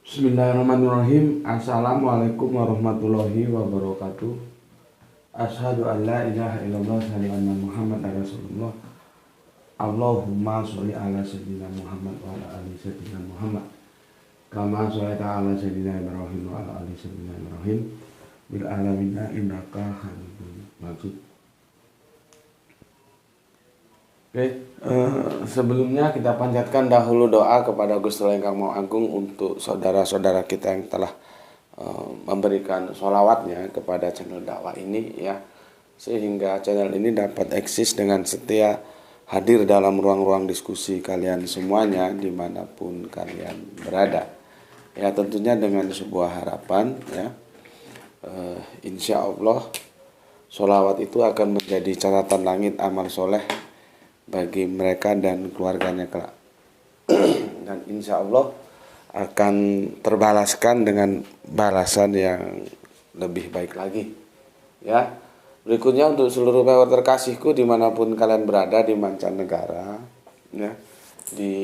Bismillahirrahmanirrahim. Assalamualaikum warahmatullahi wabarakatuh. Asyhadu an la ilaha illallah wa asyhadu anna Muhammadar Rasulullah. Allahumma sholli ala sayyidina Muhammad wa ala ali sayyidina Muhammad. Kama sholaita ala sayyidina Ibrahim wa ala ali sayyidina Ibrahim bil alamin innaka Hamidum Majid. Sebelumnya kita panjatkan dahulu doa kepada Gusti Allah Ingkang Maha Agung untuk saudara-saudara kita yang telah memberikan sholawatnya kepada channel dakwah ini ya, sehingga channel ini dapat eksis dengan setia hadir dalam ruang-ruang diskusi kalian semuanya dimanapun kalian berada ya, tentunya dengan sebuah harapan ya, insya Allah sholawat itu akan menjadi catatan langit amal soleh bagi mereka dan keluarganya kelak. Dan insya Allah akan terbalaskan dengan balasan yang lebih baik lagi ya. Berikutnya untuk seluruh viewer terkasihku dimanapun kalian berada di mancanegara ya, di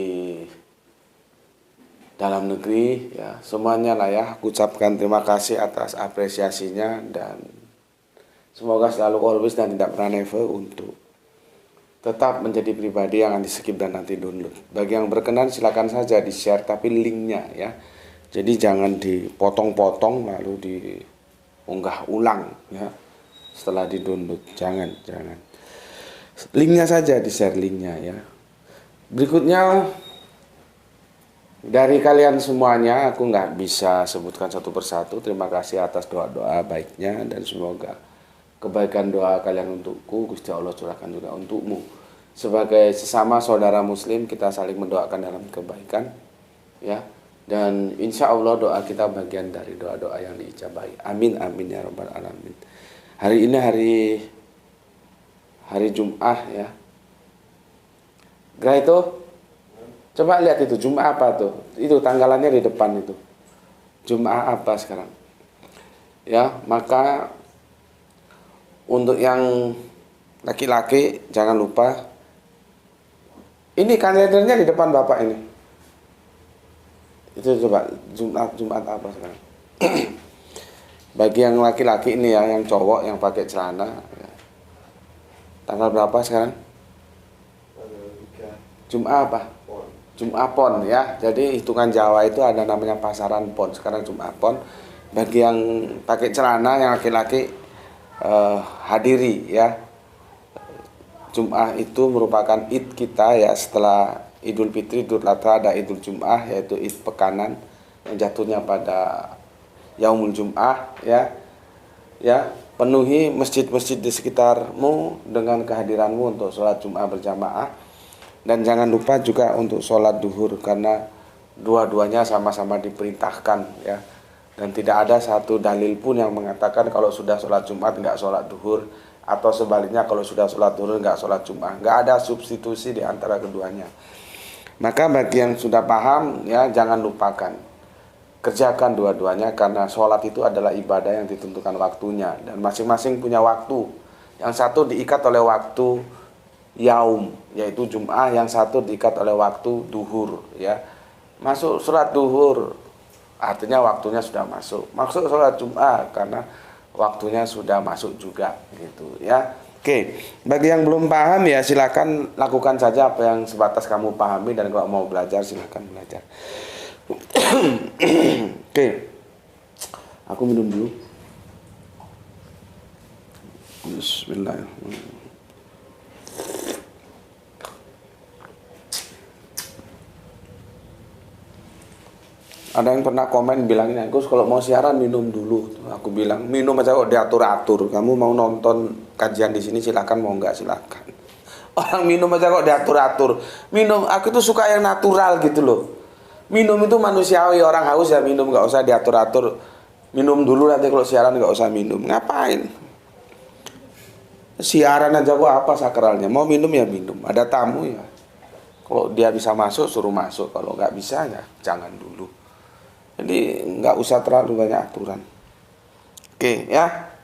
dalam negeri ya, semuanya lah ya, aku ucapkan terima kasih atas apresiasinya dan semoga selalu always dan tidak pernah never untuk tetap menjadi pribadi yang anti skip dan anti download. Bagi yang berkenan silakan saja di share tapi linknya ya. Jadi jangan dipotong-potong lalu diunggah ulang ya setelah di download. Jangan. Linknya saja di share linknya ya. Berikutnya dari kalian semuanya aku nggak bisa sebutkan satu persatu. Terima kasih atas doa-doa baiknya dan semoga kebaikan doa kalian untukku Gusti Allah curahkan juga untukmu. Sebagai sesama saudara muslim kita saling mendoakan dalam kebaikan ya, dan insya Allah doa kita bagian dari doa-doa yang diijabahi. Amin amin ya rabbal alamin. Hari ini hari Jumat ya. Gak itu? Coba lihat itu Jumat apa tuh? Itu tanggalannya di depan itu. Jumat apa sekarang? Ya, maka untuk yang laki-laki jangan lupa ini kalendernya di depan Bapak ini. Itu coba Jumat apa sekarang? Bagi yang laki-laki ini ya, yang cowok yang pakai celana ya. Tanggal berapa sekarang? Jumat apa? Jumat Pon ya. Jadi hitungan Jawa itu ada namanya pasaran Pon. Sekarang Jumat Pon. Bagi yang pakai celana yang laki-laki hadiri ya. Jum'ah itu merupakan id kita ya, setelah Idul Fitri, Idul Adha ada Idul Jum'ah yaitu id pekanan yang jatuhnya pada Yaumul Jum'ah ya. Ya, penuhi masjid-masjid di sekitarmu dengan kehadiranmu untuk sholat Jum'ah berjamaah, dan jangan lupa juga untuk sholat duhur karena dua-duanya sama-sama diperintahkan ya. Dan tidak ada satu dalil pun yang mengatakan kalau sudah sholat Jumat nggak sholat duhur, atau sebaliknya kalau sudah sholat duhur nggak sholat Jumat. Nggak ada substitusi di antara keduanya. Maka bagi yang sudah paham ya, jangan lupakan, kerjakan dua-duanya karena sholat itu adalah ibadah yang ditentukan waktunya dan masing-masing punya waktu. Yang satu diikat oleh waktu yaum yaitu Jumat, yang satu diikat oleh waktu duhur ya. Masuk sholat duhur artinya waktunya sudah masuk. Maksud sholat Jumat karena waktunya sudah masuk juga gitu ya. Oke, bagi yang belum paham ya silakan lakukan saja apa yang sebatas kamu pahami, dan kalau mau belajar silakan belajar. Oke, aku minum dulu. Bismillahirrahmanirrahim. Ada yang pernah komen bilangin, Gus kalau mau siaran minum dulu. Aku bilang minum aja kok diatur-atur. Kamu mau nonton kajian di sini silakan, mau nggak silakan. Orang minum aja kok diatur-atur. Minum, aku tuh suka yang natural gitu loh. Minum itu manusiawi, orang haus ya minum, nggak usah diatur-atur. Minum dulu, nanti kalau siaran nggak usah minum. Ngapain? Siaran aja kok apa sakralnya? Mau minum ya minum. Ada tamu ya. Kalau dia bisa masuk suruh masuk. Kalau nggak bisa ya jangan dulu. Jadi nggak usah terlalu banyak aturan. Oke ya.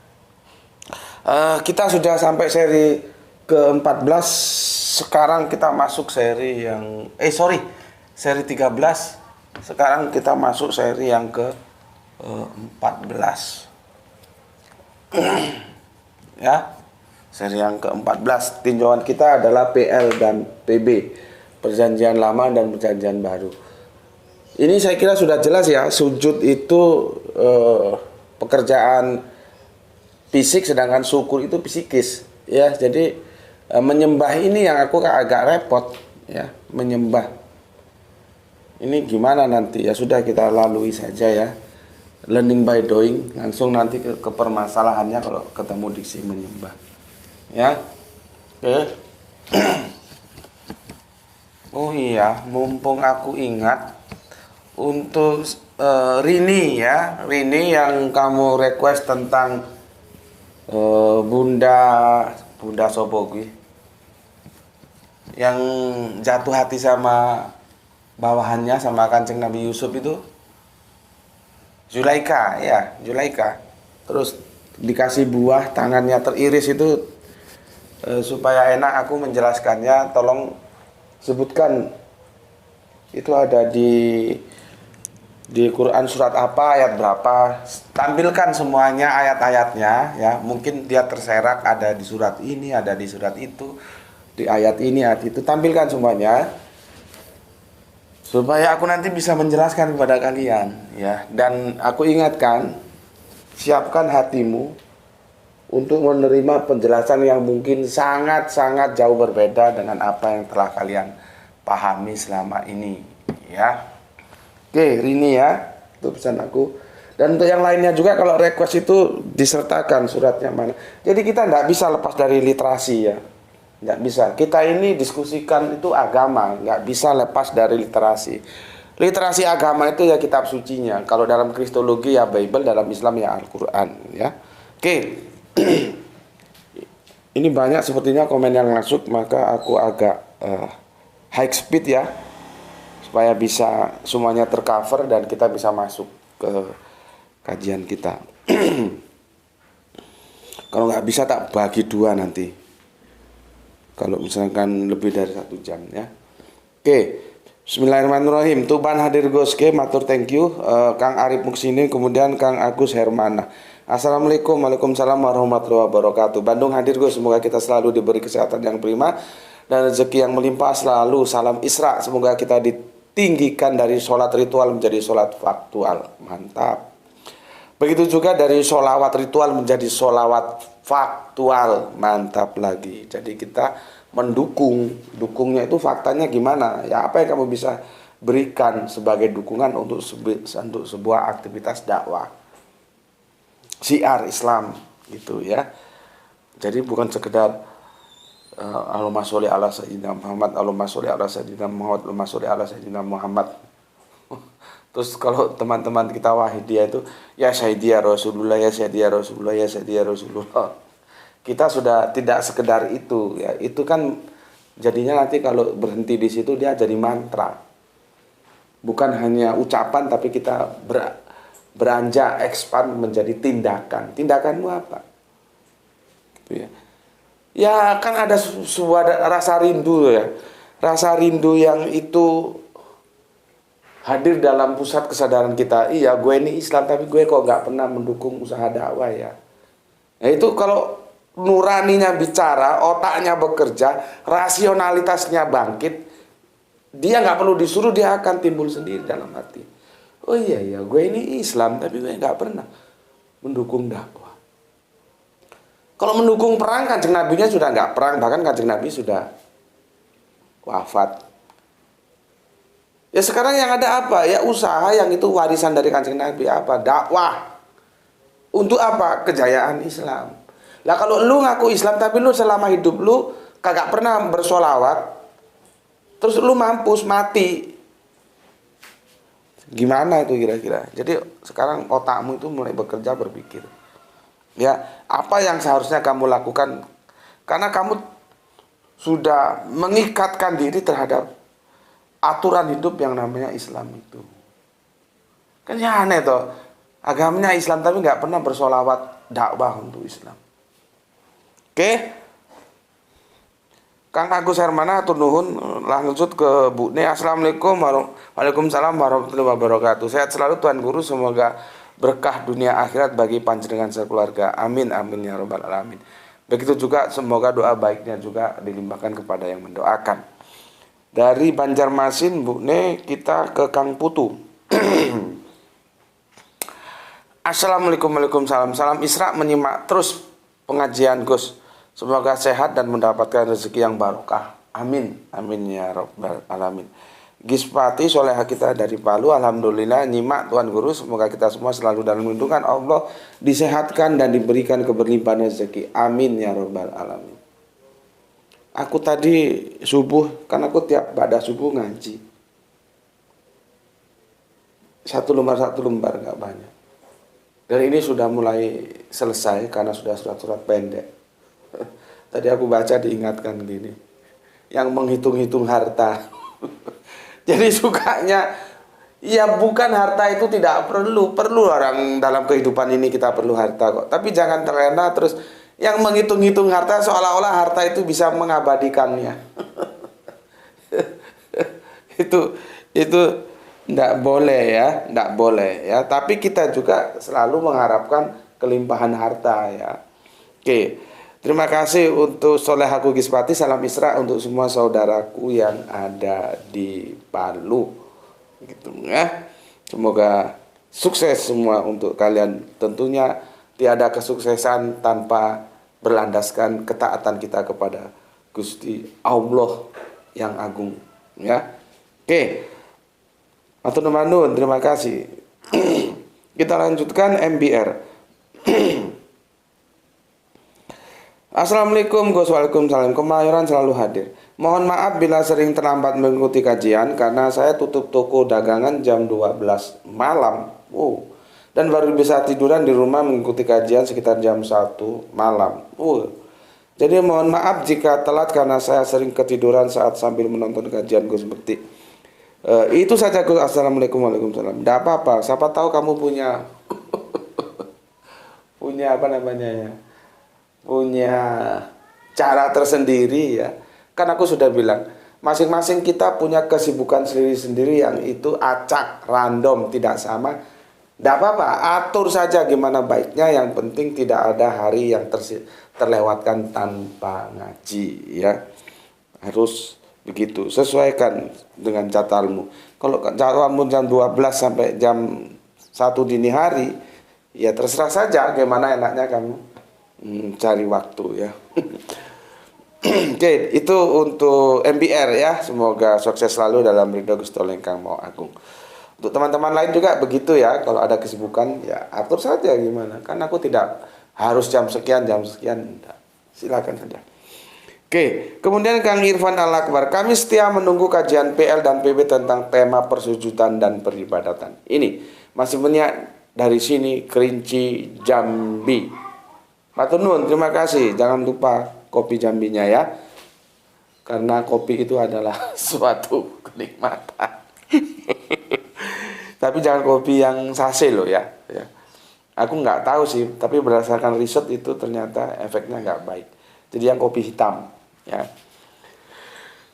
Kita sudah sampai seri ke-14. Sekarang kita masuk seri yang seri 13 Sekarang kita masuk seri yang ke 14. Ya, seri yang ke-14. Tinjauan kita adalah PL dan PB, Perjanjian Lama dan Perjanjian Baru. Ini saya kira sudah jelas ya, sujud itu pekerjaan fisik, sedangkan syukur itu psikis. Ya, jadi menyembah ini yang aku agak repot ya, menyembah. Ini gimana nanti? Ya sudah, kita lalui saja ya. Learning by doing, langsung nanti ke permasalahannya kalau ketemu diksi menyembah. Ya. Oke. Oh iya, mumpung aku ingat untuk Rini ya, Rini yang kamu request tentang Bunda Sobogi yang jatuh hati sama bawahannya, sama kancing Nabi Yusuf itu, Zulaika ya, Zulaika. Terus dikasih buah, tangannya teriris itu supaya enak aku menjelaskannya. Tolong sebutkan itu ada di Quran surat apa, ayat berapa. Tampilkan semuanya ayat-ayatnya ya. Mungkin dia terserak ada di surat ini, ada di surat itu, di ayat ini, ayat itu. Tampilkan semuanya supaya aku nanti bisa menjelaskan kepada kalian ya. Dan aku ingatkan, siapkan hatimu untuk menerima penjelasan yang mungkin sangat-sangat jauh berbeda dengan apa yang telah kalian pahami selama ini ya. Oke, Rini ya, itu pesan aku. Dan untuk yang lainnya juga, kalau request itu disertakan suratnya mana. Jadi kita tidak bisa lepas dari literasi ya. Nggak bisa. Kita ini diskusikan itu agama, nggak bisa lepas dari literasi. Literasi agama itu ya kitab sucinya. Kalau dalam Kristologi ya Bible, dalam Islam ya Al-Quran ya. Oke. Ini banyak sepertinya komen yang masuk, maka aku agak high speed ya, supaya bisa semuanya tercover dan kita bisa masuk ke kajian kita. Kalau nggak bisa tak bagi dua nanti, kalau misalkan lebih dari 1 jam ya. Oke, bismillahirrahmanirrahim. Tuban hadir goske, matur thank you. Kang Arif Muksini, kemudian Kang Agus Hermana. Assalamualaikum, waalaikumsalam warahmatullahi wabarakatuh. Bandung hadir Gus, semoga kita selalu diberi kesehatan yang prima dan rezeki yang melimpah selalu. Salam Isra, semoga kita ditinggikan dari sholat ritual menjadi sholat faktual. Mantap. Begitu juga dari sholawat ritual menjadi sholawat faktual. Mantap lagi. Jadi kita mendukung. Dukungnya itu faktanya gimana? Ya, apa yang kamu bisa berikan sebagai dukungan untuk sebuah aktivitas dakwah. Syiar Islam gitu ya. Jadi bukan sekedar Allahumma sholli ala sayyidina Muhammad, Allahumma sholli ala sayyidina Muhammad, Allahumma sholli ala sayyidina Muhammad. Terus kalau teman-teman kita Wahidiyah itu ya Sayyidiyah Rasulullah, ya Sayyidiyah Rasulullah, ya Sayyidiyah Rasulullah. Kita sudah tidak sekedar itu ya. Itu kan jadinya nanti kalau berhenti di situ dia jadi mantra. Bukan hanya ucapan, tapi kita beranjak expand menjadi tindakan. Tindakanmu apa? Gitu ya. Ya kan ada sebuah rasa rindu ya. Rasa rindu yang itu hadir dalam pusat kesadaran kita. Iya, gue ini Islam, tapi gue kok nggak pernah mendukung usaha dakwah ya. Nah itu kalau nuraninya bicara, otaknya bekerja, rasionalitasnya bangkit, dia nggak perlu disuruh, dia akan timbul sendiri dalam hati. Oh iya ya, gue ini Islam, tapi gue nggak pernah mendukung dakwah. Kalau mendukung perang, Kanjeng Nabinya sudah nggak perang, bahkan Kanjeng Nabi sudah wafat. Ya sekarang yang ada apa? Ya usaha yang itu warisan dari Kanjeng Nabi, apa? Dakwah. Untuk apa? Kejayaan Islam. Lah kalau lu ngaku Islam tapi lu selama hidup lu kagak pernah bersolawat, terus lu mampus mati, gimana itu kira-kira? Jadi sekarang otakmu itu mulai bekerja, berpikir. Ya, apa yang seharusnya kamu lakukan? Karena kamu sudah mengikatkan diri terhadap aturan hidup yang namanya Islam itu. Kan ya aneh toh. Agamanya Islam tapi nggak pernah bersolawat dakwah untuk Islam. Oke? Kang Agus Hermana atur nuhun lanjut ke Bu Ne. Assalamualaikum Waalaikumsalam warahmatullahi wabarakatuh. Sehat selalu Tuan Guru, semoga berkah dunia akhirat bagi panjenengan sekeluarga. Amin amin ya robbal alamin. Begitu juga semoga doa baiknya juga dilimpahkan kepada yang mendoakan. Dari Banjarmasin Bu Ne, kita ke Kang Putu. Assalamualaikum Waalaikumsalam. Salam Isra, menyimak terus pengajian Gus. Semoga sehat dan mendapatkan rezeki yang barokah. Amin. Amin ya robbal alamin. Gispati soleha kita dari Palu. Alhamdulillah nyimak Tuan Guru. Semoga kita semua selalu dalam lindungan Allah, disehatkan dan diberikan keberlimpahan rezeki. Amin ya robbal alamin. Aku tadi subuh, kan aku tiap pada subuh ngaji. Satu lembar nggak banyak. Dan ini sudah mulai selesai karena sudah surat-surat pendek. Tadi aku baca diingatkan gini, yang menghitung-hitung harta. Jadi sukanya, ya bukan harta itu tidak perlu orang dalam kehidupan ini kita perlu harta kok. Tapi jangan terlena terus yang menghitung-hitung harta seolah-olah harta itu bisa mengabadikannya. itu tidak boleh ya, tidak boleh ya. Tapi kita juga selalu mengharapkan kelimpahan harta ya. Oke. Terima kasih untuk Solehaku Gispati. Salam Isra untuk semua saudaraku yang ada di Palu. Gitu ya. Semoga sukses semua untuk kalian. Tentunya tiada kesuksesan tanpa berlandaskan ketaatan kita kepada Gusti Allah yang agung. Ya. Oke. Matur nuwun, terima kasih. Kita lanjutkan MBR. Assalamualaikum Gus. Waalaikumsalam. Kemayoran selalu hadir. Mohon maaf bila sering terlambat mengikuti kajian karena saya tutup toko dagangan jam 12 malam. Dan baru bisa tiduran di rumah mengikuti kajian sekitar jam 1 malam. Jadi mohon maaf jika telat karena saya sering ketiduran saat sambil menonton kajian Gus Bekti. Itu saja Gus. Assalamualaikum. Waalaikumsalam. Tidak apa-apa. Siapa tahu kamu punya apa namanya ya, punya cara tersendiri ya. Kan aku sudah bilang, masing-masing kita punya kesibukan sendiri-sendiri yang itu acak, random, tidak sama. Tidak apa-apa, atur saja gimana baiknya. Yang penting tidak ada hari yang terlewatkan tanpa ngaji ya. Harus begitu, sesuaikan dengan jadwalmu. Kalau jadwalmu jam 12 sampai jam 1 dini hari, ya terserah saja gimana enaknya kamu cari waktu ya. Oke, itu untuk MBR ya. Semoga sukses selalu dalam ridho Gusti Allah Ingkang Maha Agung. Untuk teman-teman lain juga begitu ya. Kalau ada kesibukan ya atur saja gimana. Kan aku tidak harus jam sekian. Silakan saja. Oke, kemudian Kang Irfan Al-Akbar. Kami setia menunggu kajian PL dan PB tentang tema persujudan dan peribadatan. Ini masih banyak dari sini Kerinci Jambi. Matur nuwun, terima kasih. Jangan lupa kopi Jambinya ya. Karena kopi itu adalah suatu kenikmatan. Tapi jangan kopi yang sase loh ya. Aku nggak tahu sih, tapi berdasarkan riset itu ternyata efeknya nggak baik. Jadi yang kopi hitam ya.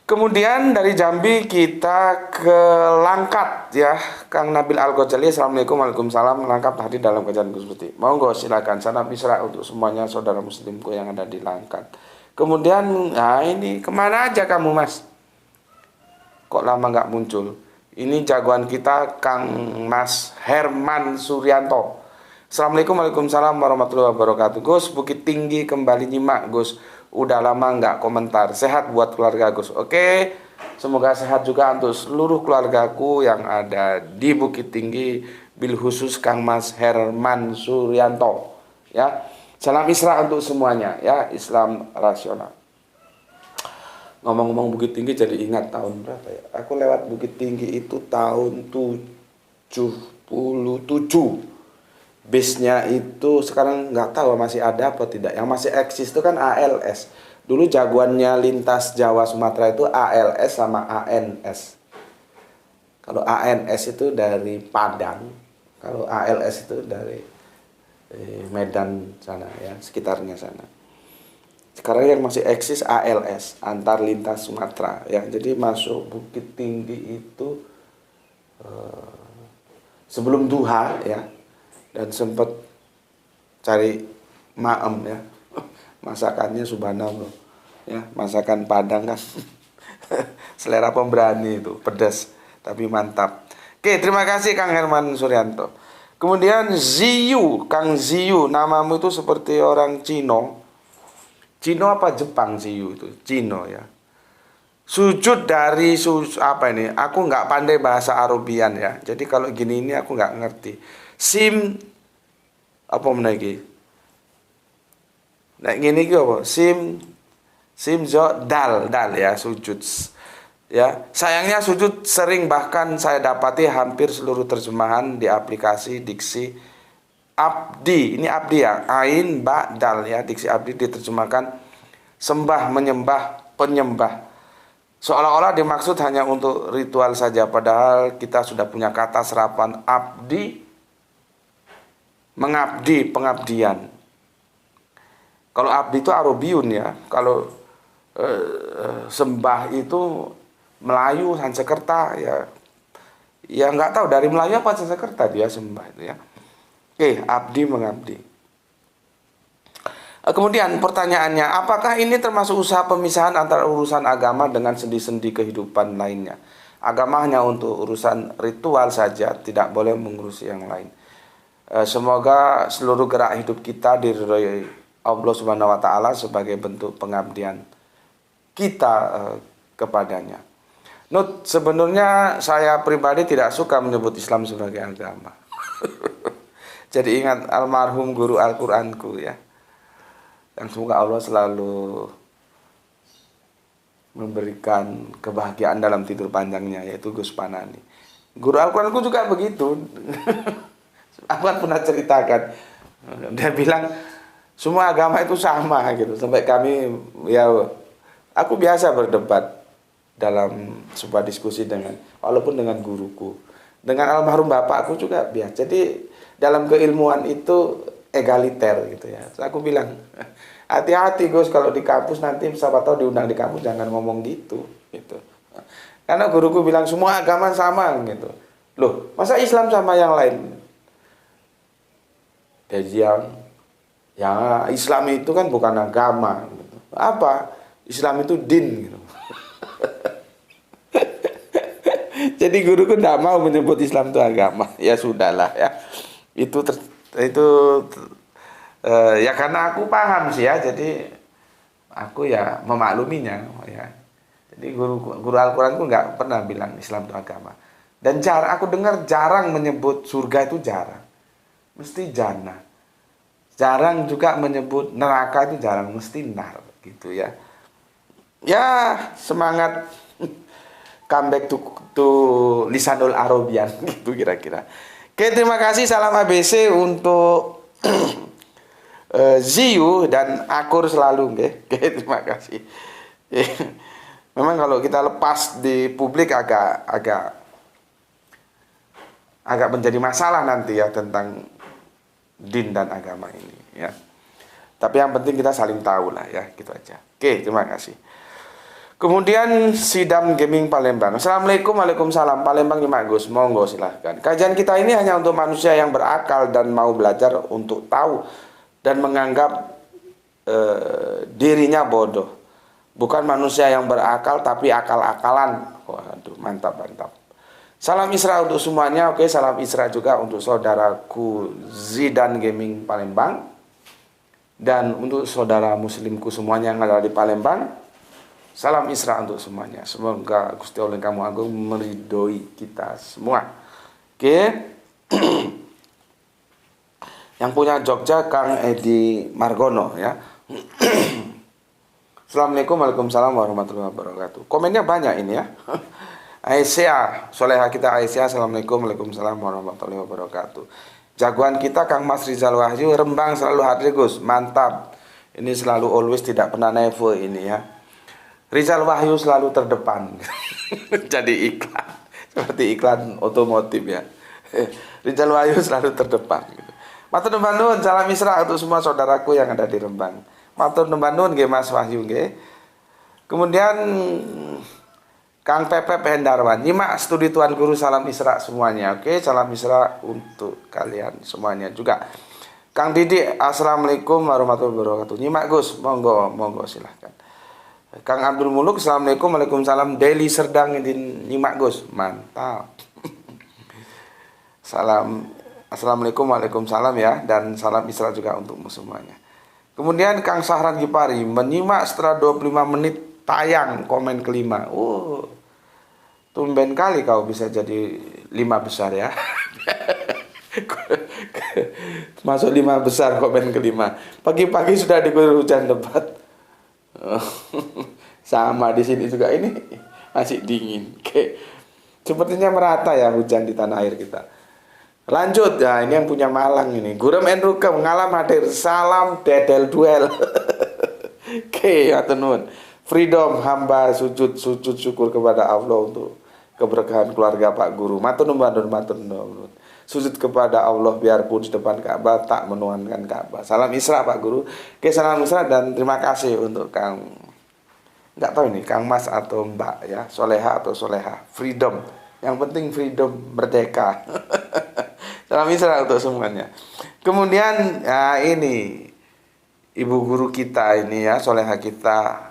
Kemudian dari Jambi kita ke Langkat ya, Kang Nabil Al-Ghazali. Assalamualaikum. Waalaikumsalam. Langkat hadir dalam kajian Gus Bekti. Monggo silakan. Salam Isra untuk semuanya saudara muslimku yang ada di Langkat. Kemudian, nah ini kemana aja kamu Mas? Kok lama nggak muncul? Ini jagoan kita Kang Mas Herman Suryanto. Assalamualaikum. Waalaikumsalam warahmatullahi wabarakatuh. Gus, Bukit Tinggi kembali nyimak Gus. Udah lama nggak komentar. Sehat buat keluarga Gus. Oke, semoga sehat juga untuk seluruh keluargaku yang ada di Bukit Tinggi, bil khusus Kang Mas Herman Suryanto ya. Salam Isra untuk semuanya ya, Islam rasional. Ngomong-ngomong Bukit Tinggi jadi ingat tahun berapa ya. Aku lewat Bukit Tinggi itu tahun 77. Bisnya itu sekarang nggak tahu masih ada apa tidak. Yang masih eksis itu kan ALS. Dulu jagoannya lintas Jawa Sumatera itu ALS sama ANS. Kalau ANS itu dari Padang, kalau ALS itu dari Medan sana ya, sekitarnya sana. Sekarang yang masih eksis ALS, antar lintas Sumatera ya. Jadi masuk Bukit Tinggi itu sebelum duha ya, dan sempat cari maem ya. Masakannya subhanallah ya, masakan Padang kan. Selera pemberani itu, pedas tapi mantap. Oke, terima kasih Kang Herman Suryanto. Kemudian Ziyu, Kang Ziyu, namamu itu seperti orang Cino. Cino apa Jepang Ziyu itu? Cino ya. Sujud dari apa ini? Aku nggak pandai bahasa Arabian ya. Jadi kalau gini ini aku nggak ngerti. Sim apa menagi? Nah gini gitu apa? Sim zo dal ya, sujud ya. Sayangnya sujud sering, bahkan saya dapati hampir seluruh terjemahan di aplikasi diksi abdi. Ini abdi ya, ain ba dal ya, diksi abdi diterjemahkan sembah, menyembah, penyembah. Seolah-olah dimaksud hanya untuk ritual saja, padahal kita sudah punya kata serapan abdi, mengabdi, pengabdian. Kalau abdi itu Arabiun ya, kalau sembah itu Melayu, Sansekerta ya. Ya nggak tahu dari Melayu apa Sansekerta dia sembah itu ya. Oke, abdi, mengabdi. Kemudian pertanyaannya, apakah ini termasuk usaha pemisahan antara urusan agama dengan sendi-sendi kehidupan lainnya? Agama hanya untuk urusan ritual saja, tidak boleh mengurusi yang lain. Semoga seluruh gerak hidup kita diridhoi Allah Subhanahu wa taala sebagai bentuk pengabdian kita kepadanya. Sebenarnya saya pribadi tidak suka menyebut Islam sebagai agama. Jadi ingat almarhum guru Al-Qur'anku ya. Dan semoga Allah selalu memberikan kebahagiaan dalam tidur panjangnya, yaitu Gus Panani. Guru Al-Quranku juga begitu. Aku kan pernah ceritakan. Dia bilang semua agama itu sama gitu. Sampai kami ya, aku biasa berdebat dalam sebuah diskusi dengan, walaupun dengan guruku, dengan almarhum bapakku juga biasa. Jadi dalam keilmuan itu egaliter gitu ya. Terus aku bilang, hati-hati Gus, kalau di kampus nanti siapa tahu diundang di kampus jangan ngomong gitu. Karena guruku bilang semua agama sama gitu. Loh, masa Islam sama yang lain? Jadi ya Islam itu kan bukan agama gitu. Apa? Islam itu din gitu. Jadi guruku tidak mau menyebut Islam itu agama. Ya sudahlah ya. Itu ya karena aku paham sih ya, jadi aku ya memakluminya ya. Jadi guru Al-Quranku nggak pernah bilang Islam itu agama. Dan aku dengar jarang menyebut surga itu, jarang, mesti jannah. Jarang juga menyebut neraka itu, jarang, mesti nar gitu ya. Ya semangat comeback to lisanul Arabian gitu kira-kira. Oke, terima kasih, salam ABC untuk Ziyu dan Akur selalu, oke, terima kasih. Memang kalau kita lepas di publik agak menjadi masalah nanti ya tentang din dan agama ini ya. Tapi yang penting kita saling tahu lah ya, gitu aja. Oke, terima kasih. Kemudian Sidam Gaming Palembang. Assalamualaikum, waalaikumsalam. Palembang Nyimak Gus, monggo silahkan. Kajian kita ini hanya untuk manusia yang berakal dan mau belajar untuk tahu dan menganggap dirinya bodoh. Bukan manusia yang berakal tapi akal-akalan. Waduh, mantap. Salam Isra untuk semuanya. Oke, salam Isra juga untuk saudaraku Zidan Gaming Palembang. Dan untuk saudara muslimku semuanya yang ada di Palembang. Salam Isra untuk semuanya. Semoga Gusti Allah kamu agung meridhoi kita semua. Oke. Yang punya Jogja Kang Edi Margono ya. Assalamualaikum, waalaikumsalam warahmatullahi wabarakatuh. Komennya banyak ini ya. Aisyah, soleha kita Aisyah. Assalamualaikum, waalaikumsalam warahmatullahi wabarakatuh. Jagoan kita Kang Mas Rizal Wahyu, Rembang selalu hadir Gus. Mantap. Ini selalu always, tidak pernah never ini ya. Rizal Wahyu selalu terdepan. Jadi iklan, seperti iklan otomotif ya. Rizal Wahyu selalu terdepan gitu. Matur nuwun, salam Isra untuk semua saudaraku yang ada di Rembang. Matur nuwun nggih Mas Wahyu nggih. Kemudian Kang Pepe Hendarwan, nyimak studi Tuan Guru, salam Isra semuanya. Oke, salam Isra untuk kalian semuanya juga. Kang Didi, assalamualaikum warahmatullahi wabarakatuh. Nyimak Gus, monggo, monggo silahkan. Kang Abdul Muluk, assalamualaikum, waalaikumsalam. Daily Serdang nyimak Gus, mantap. Assalamualaikum, waalaikumsalam ya, dan salam Isra juga untukmu semuanya. Kemudian Kang Sahran Gipari, menyimak setelah 25 menit tayang, komen kelima. Tumben kali kau bisa jadi 5 besar ya. Masuk 5 besar komen kelima. Pagi-pagi sudah diguyur hujan lebat. Sama di sini juga, ini masih dingin. Oke. Sepertinya merata ya hujan di tanah air kita. Lanjut ya, ini yang punya Malang ini. Gurem Enruke mengalam hadir. Salam dedel duel. Oke, ya tenun. Freedom, hamba sujud syukur kepada Allah untuk keberkahan keluarga Pak Guru. Matur nuwun. Sujud kepada Allah biarpun di depan Ka'bah tak menuhankan Ka'bah. Salam Isra Pak Guru. Oke, salam Isra dan terima kasih untuk Kang, nggak tahu ini Kang Mas atau Mbak ya, Soleha atau Soleha. Freedom. Yang penting freedom, merdeka. Salam Isra untuk semuanya. Kemudian ya ini ibu guru kita ini ya, Soleha kita,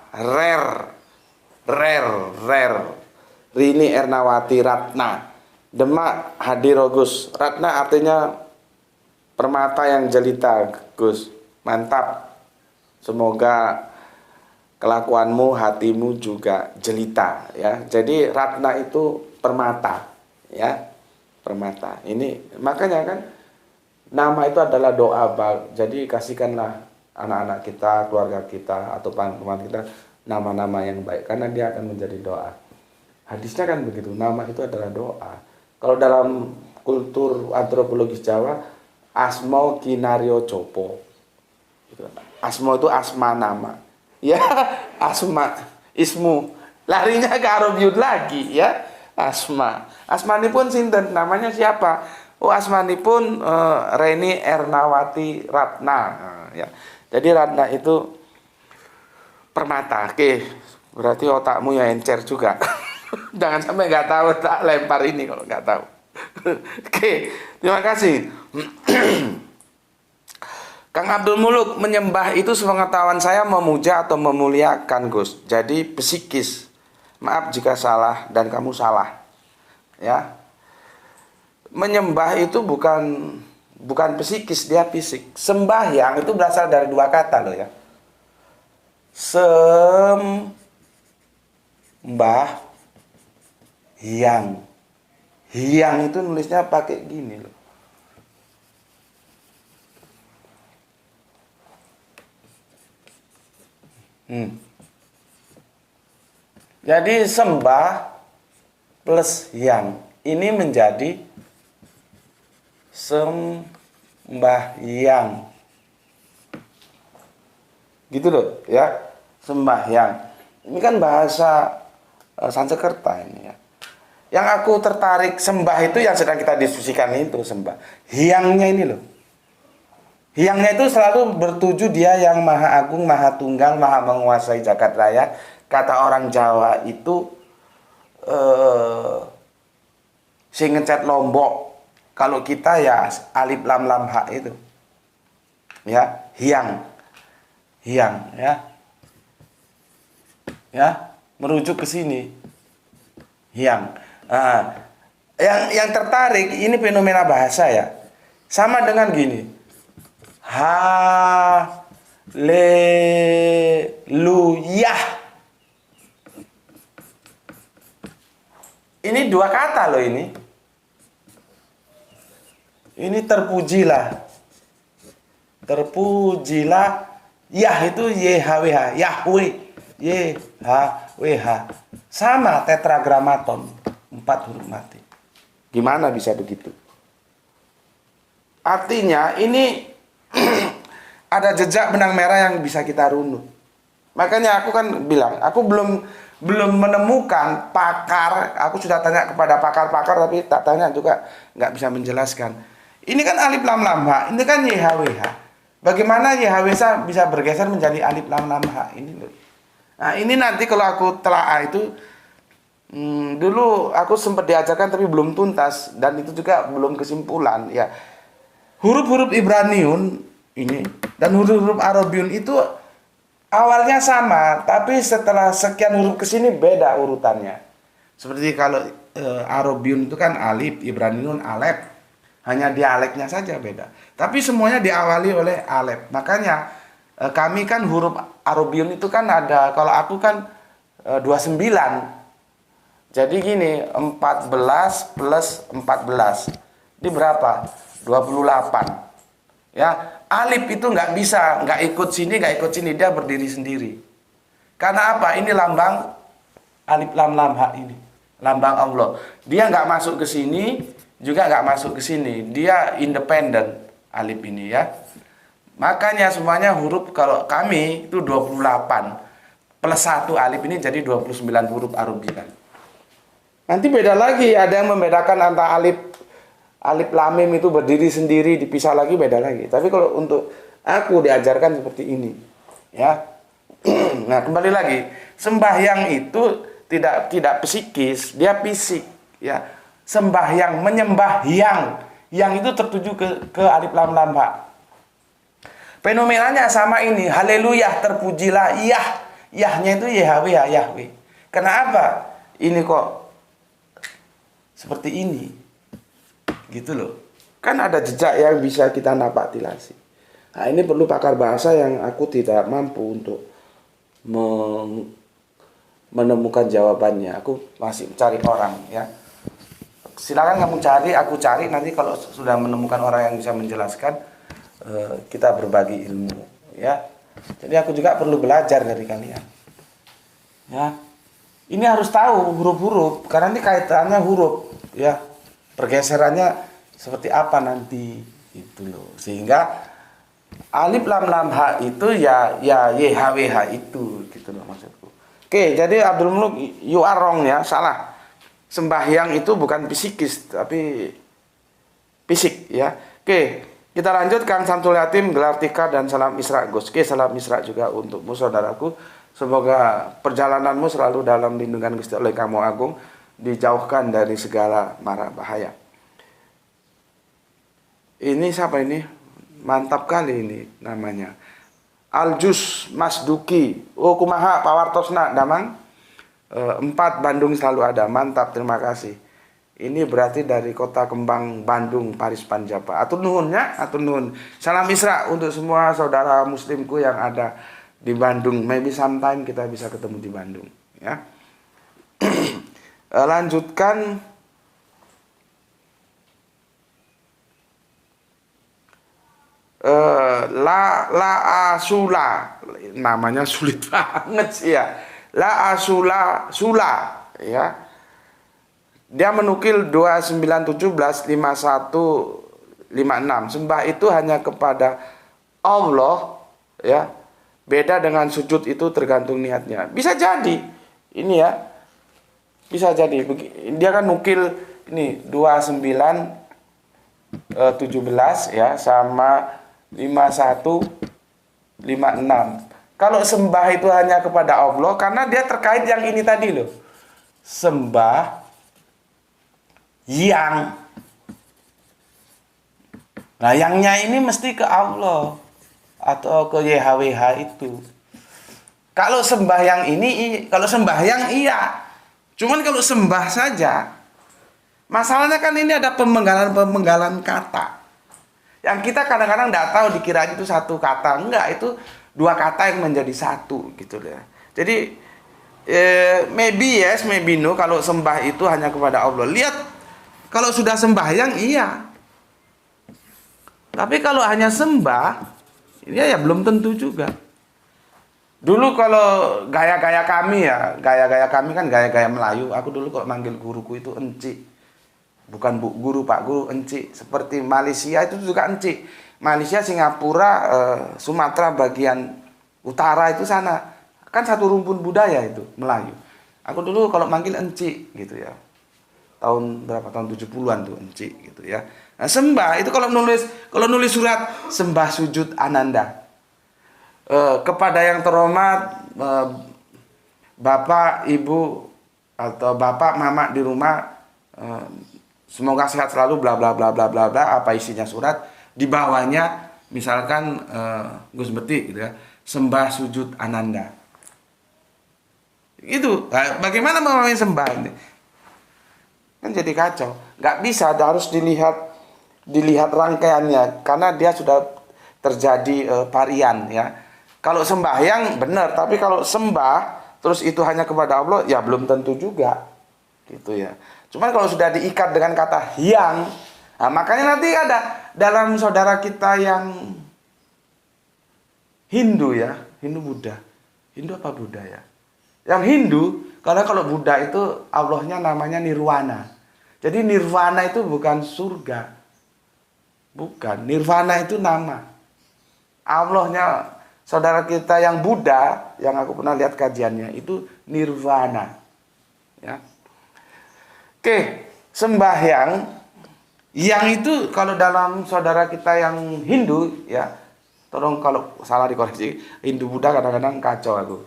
Rini Ernawati Ratna, Demak hadir Gus. Ratna artinya permata yang jelita Gus. Mantap. Semoga kelakuanmu, hatimu juga jelita ya. Jadi Ratna itu permata ya. Permata. Ini makanya kan nama itu adalah doa. Jadi kasihkanlah anak-anak kita, keluarga kita atau teman kita nama-nama yang baik karena dia akan menjadi doa. Hadisnya kan begitu, nama itu adalah doa. Kalau dalam kultur antropologis Jawa, asmo kinario jopo. Asmo itu asma nama. Ya, asma, ismu. Larinya ke Arabiut lagi ya. Asma. Asmanipun sinten? Namanya siapa? Oh, asmanipun Reni Ernawati Ratna. Ya. Jadi Ratna itu permata. Oke, berarti otakmu ya encer juga. Jangan sampai nggak tahu, tak lempar ini kalau nggak tahu. Oke, terima kasih. Kang Abdul Muluk, menyembah itu sepengetahuan saya memuja atau memuliakan Gus. Jadi psikis. Maaf jika salah dan kamu salah. Ya. Menyembah itu bukan psikis, dia fisik. Sembahyang itu berasal dari 2 kata loh ya. Hiang. Hiang itu nulisnya pakai gini loh. Jadi sembah plus yang ini menjadi sembahyang. Gitu loh ya. Sembahyang. Ini kan bahasa Sanskerta ini ya. Yang aku tertarik sembah itu yang sedang kita diskusikan itu sembah. Hyangnya ini loh. Hyangnya itu selalu bertuju dia yang maha agung, maha tunggal, maha menguasai jagat raya. Kata orang Jawa itu sing ngecat Lombok. Kalau kita ya alif lam lam ha itu. Ya, hyang. Hyang ya. Ya, merujuk ke sini. Hyang. Yang tertarik ini fenomena bahasa ya. Sama dengan gini. Haleluyah. Ini 2 kata loh ini. Ini terpujilah. Terpujilah. Yah itu YHWH. Yahweh. YHWH. Sama tetragramaton. 4 huruf mati. Gimana bisa begitu? Artinya ini ada jejak benang merah yang bisa kita runut. Makanya aku kan bilang, aku belum menemukan pakar. Aku sudah tanya kepada pakar-pakar tapi tak tanya juga nggak bisa menjelaskan. Ini kan alif lam lam ha, ini kan YHWH. Bagaimana YHWH bisa bergeser menjadi alif lam lam ha ini loh. Nah, ini nanti kalau aku telaah itu dulu aku sempat diajarkan tapi belum tuntas dan itu juga belum kesimpulan ya. Huruf-huruf Ibraniun ini dan huruf-huruf Arabiun itu awalnya sama, tapi setelah sekian huruf kesini beda urutannya. Seperti kalau Arabiun itu kan alif, Ibraniun alef, hanya dialeknya saja beda. Tapi semuanya diawali oleh alef. Makanya kami kan huruf Arabiun itu kan ada, kalau aku kan 29. Jadi gini, 14 plus 14. Ini berapa? 28. Ya, alif itu nggak bisa, nggak ikut sini, nggak ikut sini, dia berdiri sendiri. Karena apa? Ini lambang alif lam lam ha ini, lambang Allah. Dia nggak masuk ke sini, juga nggak masuk ke sini. Dia independen alif ini ya. Makanya semuanya huruf kalau kami itu 28 plus 1 alif ini jadi 29 huruf Arabian. Nanti beda lagi, ada yang membedakan antara alif lam mim itu berdiri sendiri, dipisah lagi, beda lagi. Tapi kalau untuk aku diajarkan seperti ini, ya. Nah, kembali lagi, sembahyang itu tidak psikis, dia fisik, ya. Sembahyang, menyembah yang itu tertuju ke alif lam lam ha. Fenomenanya sama ini, haleluya, terpujilah, yahnya itu YHWH, Yahweh. Kenapa? Ini kok seperti ini, gitu loh. Kan ada jejak yang bisa kita napak-tilasi. Nah, ini perlu pakar bahasa yang aku tidak mampu untuk menemukan jawabannya. Aku masih cari orang, ya. Silakan kamu cari, aku cari. Nanti kalau sudah menemukan orang yang bisa menjelaskan, kita berbagi ilmu, ya. Jadi aku juga perlu belajar dari kalian, ya. Ini harus tahu huruf-huruf, karena ini kaitannya huruf, ya. Pergeserannya seperti apa nanti, itu loh. Sehingga alif lam lam ha itu ya YHWH itu, gitu loh maksudku. Oke, jadi Abdul Muluk, you are wrong ya, salah. Sembahyang itu bukan psikis, tapi fisik, ya. Oke, kita lanjut. Kang Samsul Yatim, gelar tikar dan salam Isra Gus. Oke, salam Isra juga untukmu saudaraku. Semoga perjalananmu selalu dalam lindungan Gusti oleh Kamu Agung, dijauhkan dari segala mara bahaya. Ini siapa ini? Mantap kali ini namanya. Aljus Masduki. Oh, kumaha pawartosna damang. 4 Bandung selalu ada. Mantap, terima kasih. Ini berarti dari Kota Kembang Bandung, Paris Panjapa. Atur nuhun ya, atur nuhun. Salam Isra untuk semua saudara muslimku yang ada di Bandung. Maybe sometime kita bisa ketemu di Bandung, ya. Lanjutkan. La asula, namanya sulit banget sih ya. La asula sula, ya. Dia menukil 2917 5156. Sembah itu hanya kepada Allah, ya. Beda dengan sujud itu tergantung niatnya. Bisa jadi. Ini ya. Bisa jadi. Dia kan nukil ini 2917 ya sama 5156. Kalau sembah itu hanya kepada Allah, karena dia terkait yang ini tadi loh. Sembah yang. Nah, yangnya ini mesti ke Allah atau ke YHWH itu. Kalau sembahyang ini, kalau sembahyang iya. Cuman kalau sembah saja, masalahnya kan ini ada pemenggalan kata. Yang kita kadang-kadang tidak tahu, dikira itu satu kata. Enggak, itu 2 kata yang menjadi satu gitu ya. Jadi maybe yes, maybe no. Kalau sembah itu hanya kepada Allah. Lihat, kalau sudah sembahyang iya. Tapi kalau hanya sembah, ini ya belum tentu juga. Dulu kalau gaya-gaya kami ya, gaya-gaya kami kan gaya-gaya Melayu. Aku dulu kok manggil guruku itu enci. Bukan bu guru, Pak Guru, enci. Seperti Malaysia itu juga enci. Malaysia, Singapura, Sumatera bagian utara itu sana. Kan satu rumpun budaya itu, Melayu. Aku dulu kalau manggil enci gitu ya. tahun berapa, tahun 70-an tuh Enci gitu ya. Nah, sembah itu kalau nulis surat sembah sujud Ananda kepada yang terhormat Bapak, Ibu atau Bapak, Mama di rumah, semoga sehat selalu bla bla bla bla bla bla, apa isinya surat, di bawahnya misalkan Gus Beti gitu ya, sembah sujud Ananda. Itu bagaimana memahami sembah ini? Kan jadi kacau. Nggak bisa, harus dilihat rangkaiannya karena dia sudah terjadi varian ya. Kalau sembahyang benar, tapi kalau sembah terus itu hanya kepada Allah ya belum tentu juga gitu ya. Cuman kalau sudah diikat dengan kata yang, nah makanya nanti ada dalam saudara kita yang Hindu ya, Hindu Buddha, Hindu apa Buddha ya? Yang Hindu, karena kalau Buddha itu Allahnya namanya Nirwana. Jadi Nirwana itu bukan surga, bukan. Nirwana itu nama Allahnya. Saudara kita yang Buddha, yang aku pernah lihat kajiannya, itu Nirwana. Ya. Oke, sembahyang yang itu kalau dalam saudara kita yang Hindu, ya, tolong kalau salah dikoreksi. Hindu Buddha kadang-kadang kacau aku.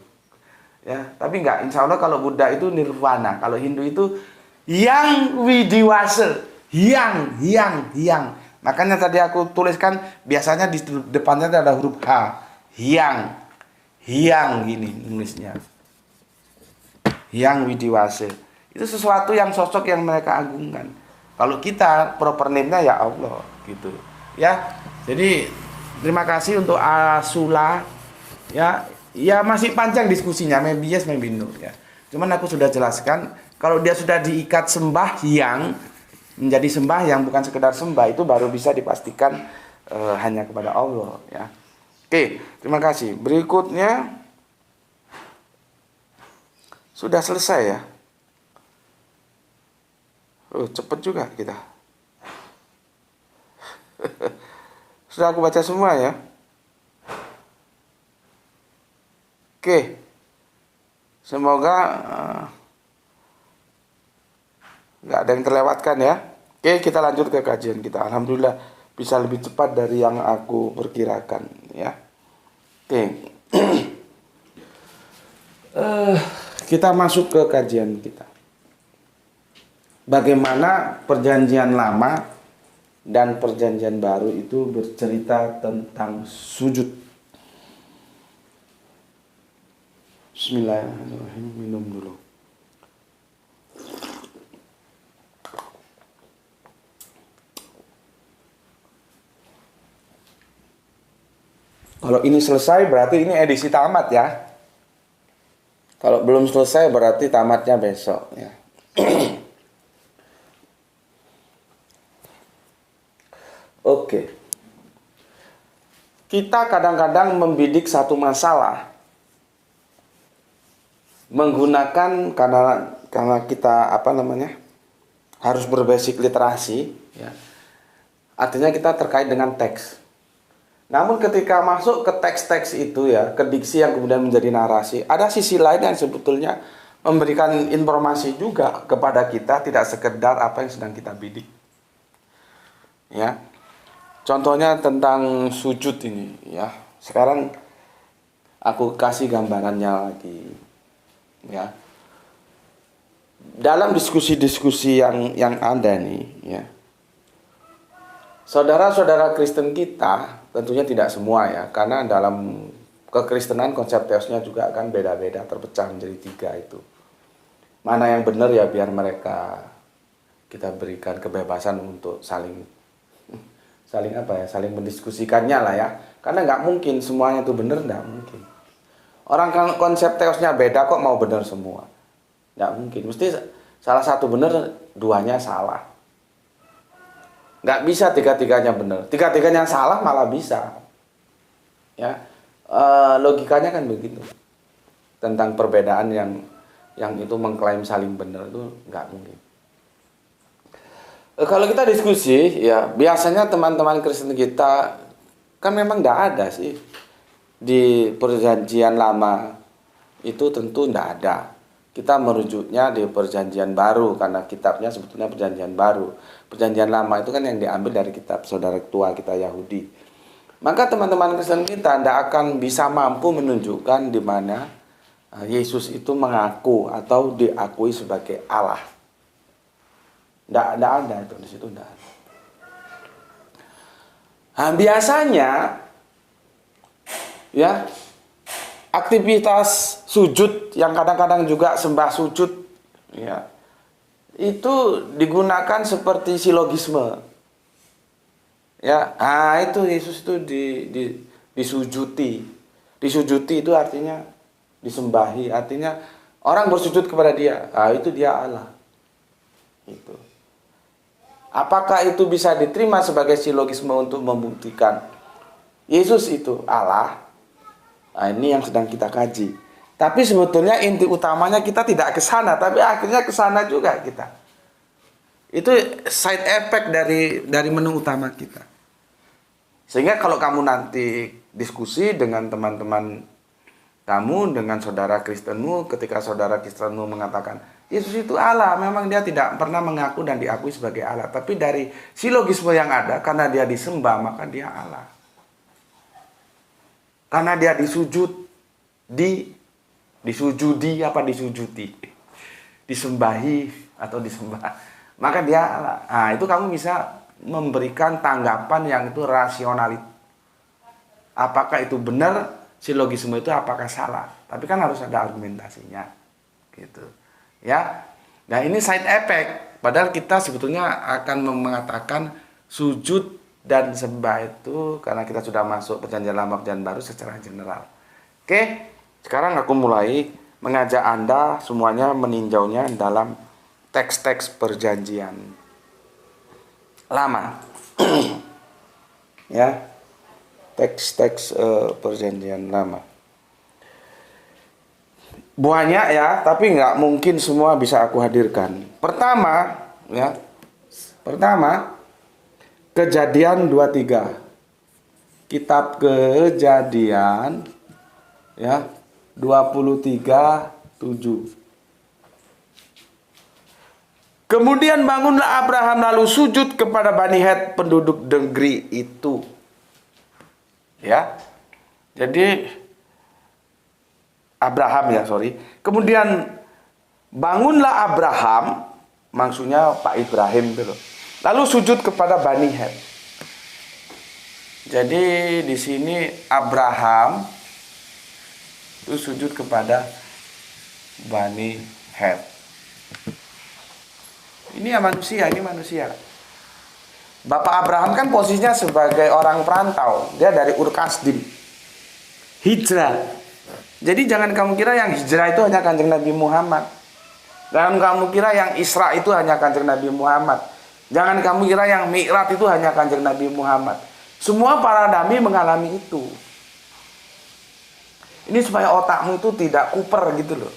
Ya, tapi enggak. Insya Allah kalau Buddha itu Nirwana, kalau Hindu itu yang widiwasa, yang. Makanya tadi aku tuliskan biasanya di depannya ada huruf H. Hyang gini nulisnya. Hyang Widiwase. Itu sesuatu yang sosok yang mereka agungkan. Kalau kita proper name-nya ya Allah gitu. Ya. Jadi terima kasih untuk Asula ya. Ya masih panjang diskusinya, maybe yes maybe no ya. Cuman aku sudah jelaskan kalau dia sudah diikat sembahyang menjadi sembahyang bukan sekedar sembah, itu baru bisa dipastikan hanya kepada Allah ya. Oke, terima kasih. Berikutnya sudah selesai ya. Cepet juga kita. Sudah aku baca semua ya. Oke. Semoga nggak ada yang terlewatkan ya. Oke, kita lanjut ke kajian kita. Alhamdulillah bisa lebih cepat dari yang aku perkirakan ya. Oke. Kita masuk ke kajian kita. Bagaimana perjanjian lama dan perjanjian baru itu bercerita tentang sujud. Bismillahirrahmanirrahim. Minum dulu. Kalau ini selesai berarti ini edisi tamat ya. Kalau belum selesai berarti tamatnya besok ya. Oke. Kita kadang-kadang membidik satu masalah menggunakan karena kita harus berbasic literasi ya. Artinya kita terkait dengan teks. Namun ketika masuk ke teks-teks itu ya, ke diksi yang kemudian menjadi narasi, ada sisi lain yang sebetulnya memberikan informasi juga kepada kita, tidak sekedar apa yang sedang kita bidik. Ya. Contohnya tentang sujud ini ya. Sekarang aku kasih gambarannya lagi. Ya. Dalam diskusi-diskusi yang ada nih ya. Saudara-saudara Kristen kita tentunya tidak semua ya, karena dalam kekristenan konsep teosnya juga kan beda-beda, terpecah menjadi 3 itu. Mana yang benar ya biar mereka kita berikan kebebasan untuk saling mendiskusikannya lah ya. Karena nggak mungkin semuanya itu benar, nggak mungkin. Orang kan konsep teosnya beda kok mau benar semua. Nggak mungkin, mesti salah satu benar, duanya salah. Nggak bisa tiga-tiganya benar, tiga-tiganya salah malah bisa ya. Logikanya kan begitu. Tentang perbedaan yang itu mengklaim saling benar itu nggak mungkin. Kalau kita diskusi ya, biasanya teman-teman Kristen kita kan memang nggak ada sih di perjanjian lama itu, tentu nggak ada. kita merujuknya di Perjanjian Baru karena kitabnya sebetulnya Perjanjian Baru. Perjanjian Lama itu kan yang diambil dari kitab saudara tua kita Yahudi. Maka teman-teman Kristen kita tidak akan bisa mampu menunjukkan di mana Yesus itu mengaku atau diakui sebagai Allah. Tidak ada itu di situ, tidak ada. Nah, biasanya ya aktivitas sujud yang kadang-kadang juga sembah sujud ya itu digunakan seperti silogisme ya. Itu Yesus itu disujuti itu artinya disembahi, artinya orang bersujud kepada dia. Itu dia Allah. Itu apakah itu bisa diterima sebagai silogisme untuk membuktikan Yesus itu Allah? Ini yang sedang kita kaji. Tapi sebetulnya inti utamanya kita tidak ke sana, tapi akhirnya ke sana juga kita. Itu side effect dari menu utama kita. Sehingga kalau kamu nanti diskusi dengan teman-teman kamu, dengan saudara Kristenmu, ketika saudara Kristenmu mengatakan Yesus itu Allah, memang dia tidak pernah mengaku dan diakui sebagai Allah. Tapi dari silogisme yang ada, karena dia disembah, maka dia Allah. Karena dia disembahi atau disembah, maka dia Allah. Itu kamu bisa memberikan tanggapan yang itu rasionalit. Apakah itu benar silogisme itu, apakah salah? Tapi kan harus ada argumentasinya, gitu. Ya, nah ini side effect. Padahal kita sebetulnya akan mengatakan sujud dan sembah itu karena kita sudah masuk Perjanjian Lama Perjanjian Baru secara general. Oke, sekarang aku mulai mengajak Anda semuanya meninjaunya dalam teks-teks Perjanjian Lama. Ya, teks-teks Perjanjian Lama. Banyak ya, tapi nggak mungkin semua bisa aku hadirkan. Pertama, Kejadian 23. Kitab Kejadian ya 23:7. Kemudian bangunlah Abraham lalu sujud kepada Bani Het penduduk negeri itu. Ya. Jadi Kemudian bangunlah Abraham, maksudnya Pak Ibrahim itu loh. Lalu sujud kepada Bani Het. Jadi di sini Abraham itu sujud kepada Bani Het. Ini manusia. Bapak Abraham kan posisinya sebagai orang perantau. Dia dari Ur Kasdim. Hijrah. Jadi jangan kamu kira yang hijrah itu hanya Kanjeng Nabi Muhammad. Jangan kamu kira yang Isra itu hanya Kanjeng Nabi Muhammad. Jangan kamu kira yang Mi'raj itu hanya Kanjeng Nabi Muhammad. Semua para nabi mengalami itu. Ini supaya otakmu itu tidak kuper gitu loh.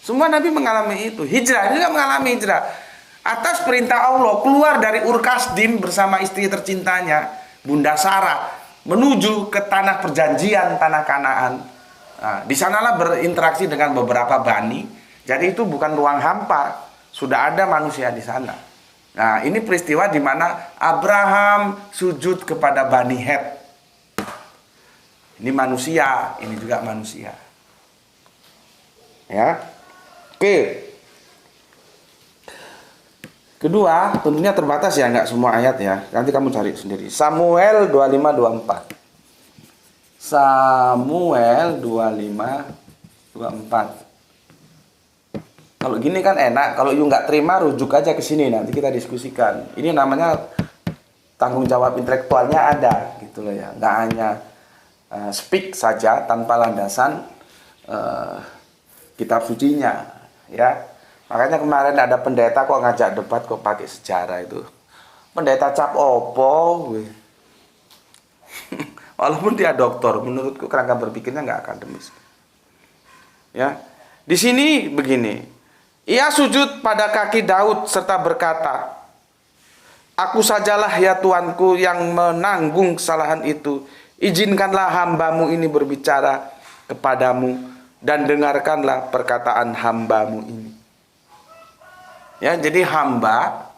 Semua nabi mengalami itu. Hijrah juga mengalami hijrah. Atas perintah Allah keluar dari Ur Kasdim bersama istri tercintanya Bunda Sarah menuju ke tanah perjanjian, tanah Kanaan. Di sanalah berinteraksi dengan beberapa bani. Jadi itu bukan ruang hampa. Sudah ada manusia di sana. Nah, ini peristiwa di mana Abraham sujud kepada Bani Het. Ini manusia, ini juga manusia. Ya. Oke. Kedua, tentunya terbatas ya, nggak semua ayat ya. Nanti kamu cari sendiri. Samuel 25:24. Samuel 25:24. Kalau gini kan enak, kalau you nggak terima rujuk aja ke sini, nanti kita diskusikan. Ini namanya tanggung jawab intelektualnya ada, gitu loh ya. Nggak hanya speak saja tanpa landasan kitab sucinya, ya. Makanya kemarin ada pendeta kok ngajak debat kok pakai sejarah itu. Pendeta cap opo, walaupun dia doktor, menurutku kerangka berpikirnya nggak akademis. Ya, di sini begini. Ia sujud pada kaki Daud serta berkata, "Aku sajalah ya Tuanku yang menanggung kesalahan itu. Izinkanlah hambamu ini berbicara kepadamu dan dengarkanlah perkataan hambamu ini. Ya, jadi hamba,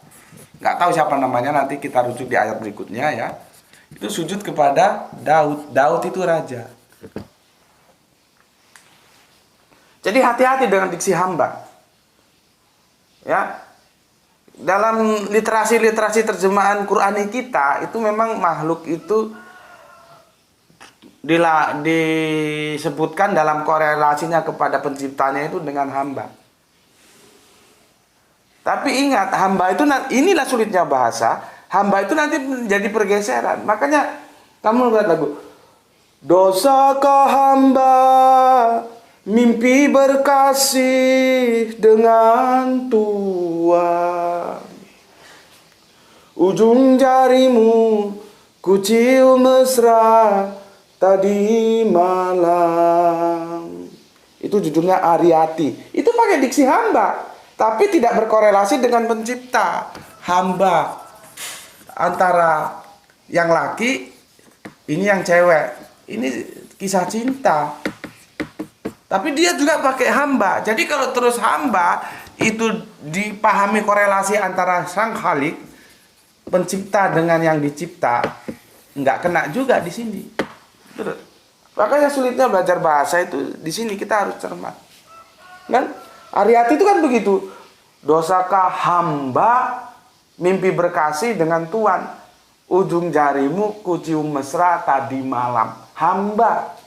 nggak tahu siapa namanya, nanti kita rujuk di ayat berikutnya ya. Itu sujud kepada Daud. Daud itu raja. Jadi hati-hati dengan diksi hamba. Ya. Dalam literasi terjemahan Qur'ani kita itu memang makhluk itu disebutkan dalam korelasinya kepada penciptanya itu dengan hamba. Tapi ingat, hamba itu, inilah sulitnya bahasa, hamba itu nanti menjadi pergeseran. Makanya kamu lihat lagu, dosakah hamba mimpi berkasih dengan Tuhan, ujung jarimu ku cium mesra tadi malam. Itu judulnya Ariyati. Itu pakai diksi hamba, tapi tidak berkorelasi dengan pencipta. Hamba antara yang laki, ini yang cewek. Ini kisah cinta. Tapi dia juga pakai hamba. Jadi kalau terus hamba itu dipahami korelasi antara sang Khalik, pencipta, dengan yang dicipta, nggak kena juga di sini. Terus. Makanya sulitnya belajar bahasa itu di sini kita harus cermat. Kan? Ariyati itu kan begitu. Dosakah hamba mimpi berkasih dengan Tuhan, ujung jarimu ku cium mesra tadi malam. Hamba.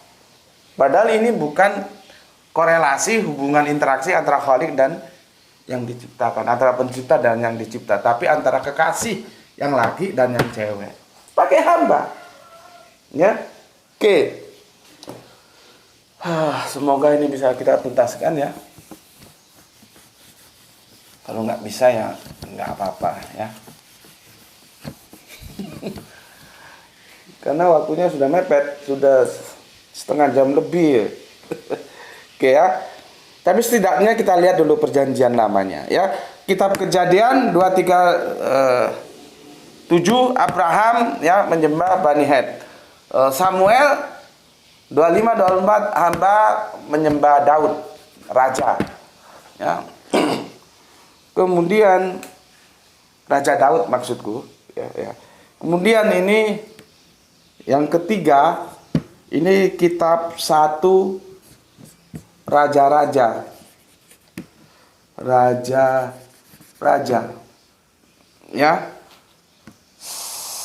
Padahal ini bukan korelasi hubungan interaksi antara Khalik dan yang diciptakan, antara pencipta dan yang dicipta, tapi antara kekasih yang laki dan yang cewek. Pakai hamba. Ya. Oke. Semoga ini bisa kita tuntaskan ya. Kalau nggak bisa ya nggak apa-apa ya. Karena waktunya sudah mepet, sudah setengah jam lebih. Oke ya. Tapi setidaknya kita lihat dulu perjanjian lamanya ya. Kitab Kejadian 7 Abraham ya menyembah Bani Het. Samuel 25-24 hamba menyembah Daud raja. Ya. Kemudian Raja Daud maksudku ya. Kemudian ini yang ketiga, ini kitab 1 Raja-Raja. Raja-Raja. Ya.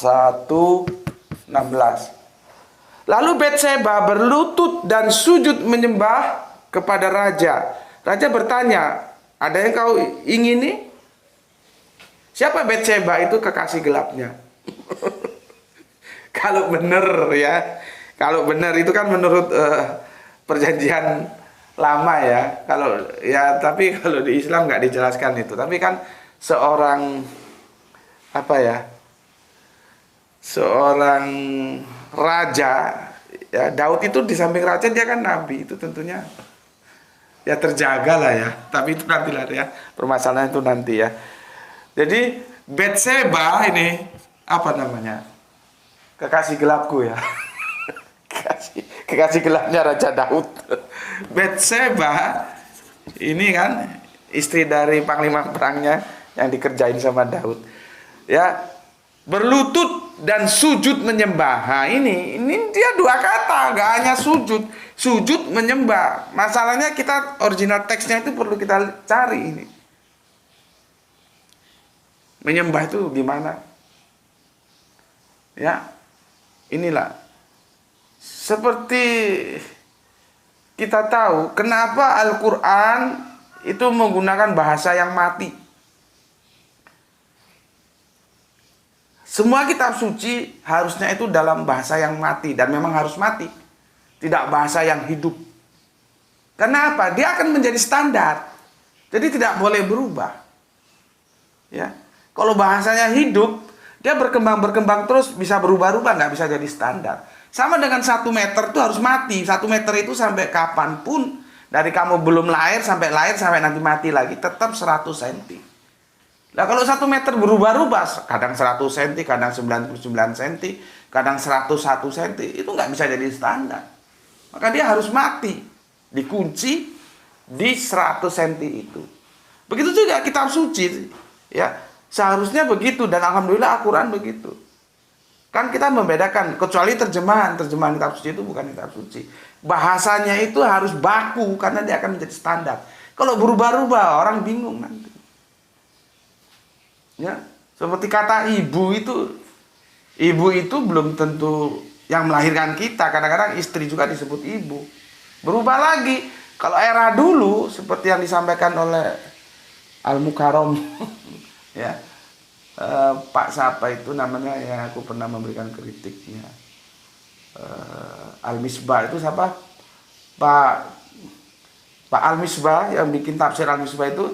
1:16. Lalu Betseba berlutut dan sujud menyembah kepada raja. Raja bertanya, ada yang kau ingini? Siapa Betseba? Itu kekasih gelapnya. Kalau benar ya, kalau benar itu kan menurut perjanjian lama ya. Kalau ya, tapi kalau di Islam nggak dijelaskan itu. Tapi kan seorang apa ya? Seorang raja ya, Daud itu di samping raja dia kan nabi, itu tentunya ya terjaga lah ya, tapi itu nanti lah ya, permasalahan itu nanti ya. Jadi Betseba ini apa namanya, kekasih gelapku ya. kekasih gelapnya Raja Daud. Betseba ini kan istri dari panglima perangnya yang dikerjain sama Daud ya, berlutut dan sujud menyembah. Nah, ini dia dua kata, nggak hanya sujud menyembah. Masalahnya kita original teksnya itu perlu kita cari ini. Menyembah itu gimana? Ya, inilah. Seperti kita tahu kenapa Al-Quran itu menggunakan bahasa yang mati. Semua kitab suci harusnya itu dalam bahasa yang mati, dan memang harus mati. Tidak bahasa yang hidup. Kenapa? Dia akan menjadi standar. Jadi tidak boleh berubah. Ya. Kalau bahasanya hidup, dia berkembang terus, bisa berubah-ubah, nggak bisa jadi standar. Sama dengan 1 meter itu harus mati. 1 meter itu sampai kapanpun, dari kamu belum lahir sampai nanti mati lagi, tetap 100 cm. Nah kalau 1 meter berubah-ubah, kadang 100 cm, kadang 99 cm, kadang 101 cm, itu nggak bisa jadi standar. Maka dia harus mati. dikunci di 100 cm itu. Begitu juga kitab suci, ya seharusnya begitu, dan alhamdulillah Al-Quran begitu. Kan kita membedakan, kecuali terjemahan kitab suci itu bukan kitab suci. Bahasanya itu harus baku karena dia akan menjadi standar. Kalau berubah-ubah orang bingung nanti. Ya, seperti kata ibu itu belum tentu yang melahirkan kita. Kadang-kadang istri juga disebut ibu. Berubah lagi. Kalau era dulu seperti yang disampaikan oleh Al-Mukarram ya, Pak siapa itu namanya, ya aku pernah memberikan kritiknya, Al-Misbah itu siapa, Pak Al-Misbah yang bikin tafsir Al-Misbah itu,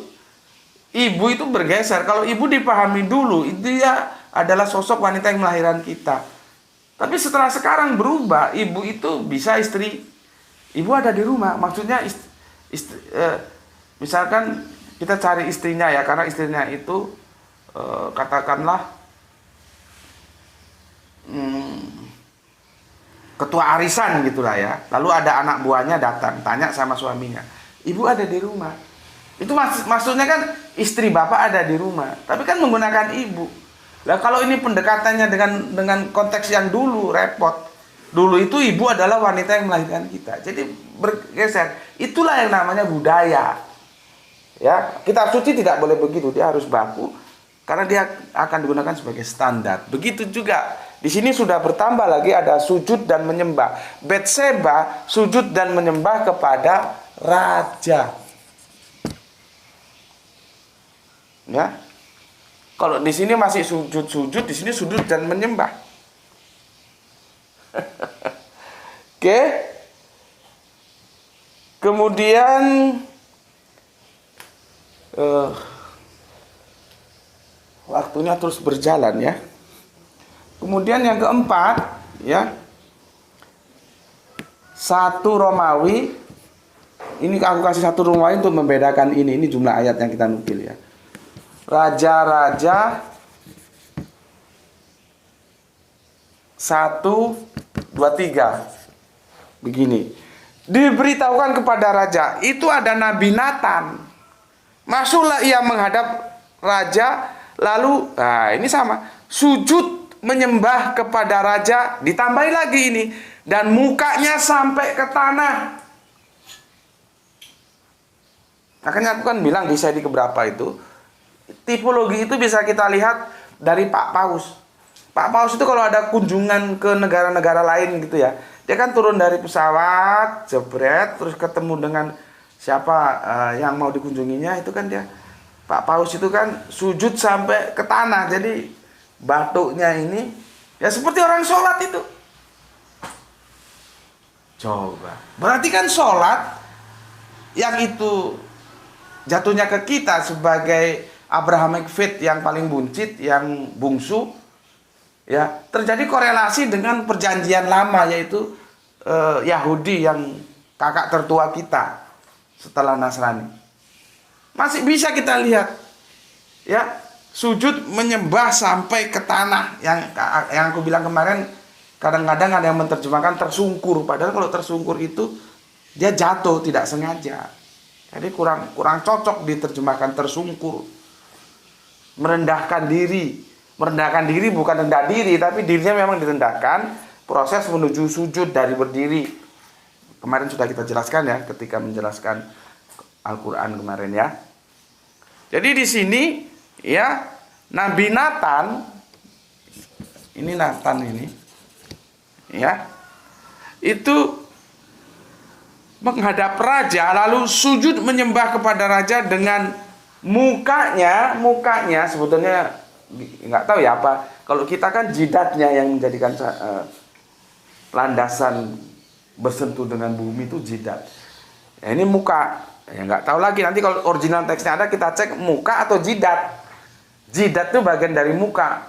ibu itu bergeser. Kalau ibu dipahami dulu itu dia adalah sosok wanita yang melahirkan kita, tapi setelah sekarang berubah, ibu itu bisa istri, ibu ada di rumah, maksudnya misalkan kita cari istrinya ya, karena istrinya itu katakanlah ketua arisan gitulah ya. Lalu ada anak buahnya datang, tanya sama suaminya, ibu ada di rumah. Itu maksudnya kan istri bapak ada di rumah, tapi kan menggunakan ibu. Lah kalau ini pendekatannya dengan konteks yang dulu, repot. Dulu itu ibu adalah wanita yang melahirkan kita. Jadi bergeser. Itulah yang namanya budaya. Ya, kitab suci tidak boleh begitu, dia harus baku karena dia akan digunakan sebagai standar. Begitu juga di sini sudah bertambah lagi ada sujud dan menyembah. Betseba sujud dan menyembah kepada raja. Ya. Kalau di sini masih sujud, di sini sujud dan menyembah. Oke. Kemudian waktunya terus berjalan ya. Kemudian yang keempat ya, 1 Romawi. Ini aku kasih 1 Romawi untuk membedakan ini jumlah ayat yang kita nukil ya. Raja-raja 1, 2, 3 begini. Diberitahukan kepada raja, itu ada Nabi Nathan. Masuklah ia menghadap raja, lalu, nah ini sama, sujud menyembah kepada raja, ditambahi lagi ini, dan mukanya sampai ke tanah. Makanya aku kan bilang di sesi keberapa itu, tipologi itu bisa kita lihat dari Pak Paus. Pak Paus itu kalau ada kunjungan ke negara-negara lain gitu ya, dia kan turun dari pesawat, jebret, terus ketemu dengan siapa yang mau dikunjunginya, itu kan dia, Pak Paus itu kan sujud sampai ke tanah. Jadi batuknya ini ya seperti orang sholat itu. Coba, berarti kan sholat yang itu jatuhnya ke kita sebagai Abrahamic faith yang paling buncit, yang bungsu ya, terjadi korelasi dengan perjanjian lama, yaitu Yahudi yang kakak tertua kita setelah Nasrani. Masih bisa kita lihat ya, sujud menyembah sampai ke tanah, yang aku bilang kemarin, kadang-kadang ada yang menerjemahkan tersungkur, padahal kalau tersungkur itu dia jatuh tidak sengaja. Jadi kurang cocok diterjemahkan tersungkur. Merendahkan diri bukan rendah diri, tapi dirinya memang direndahkan, proses menuju sujud dari berdiri. Kemarin sudah kita jelaskan ya ketika menjelaskan Al-Quran kemarin ya. Jadi di sini ya, Nabi Nathan, ini Nathan ini ya, itu menghadap raja, lalu sujud menyembah kepada raja dengan mukanya sebetulnya nggak tahu ya apa. Kalau kita kan jidatnya yang menjadikan landasan bersentuh dengan bumi itu jidat. Ya, ini muka. Ya nggak tahu lagi, nanti kalau original teksnya ada kita cek muka atau jidat. Jidat itu bagian dari muka.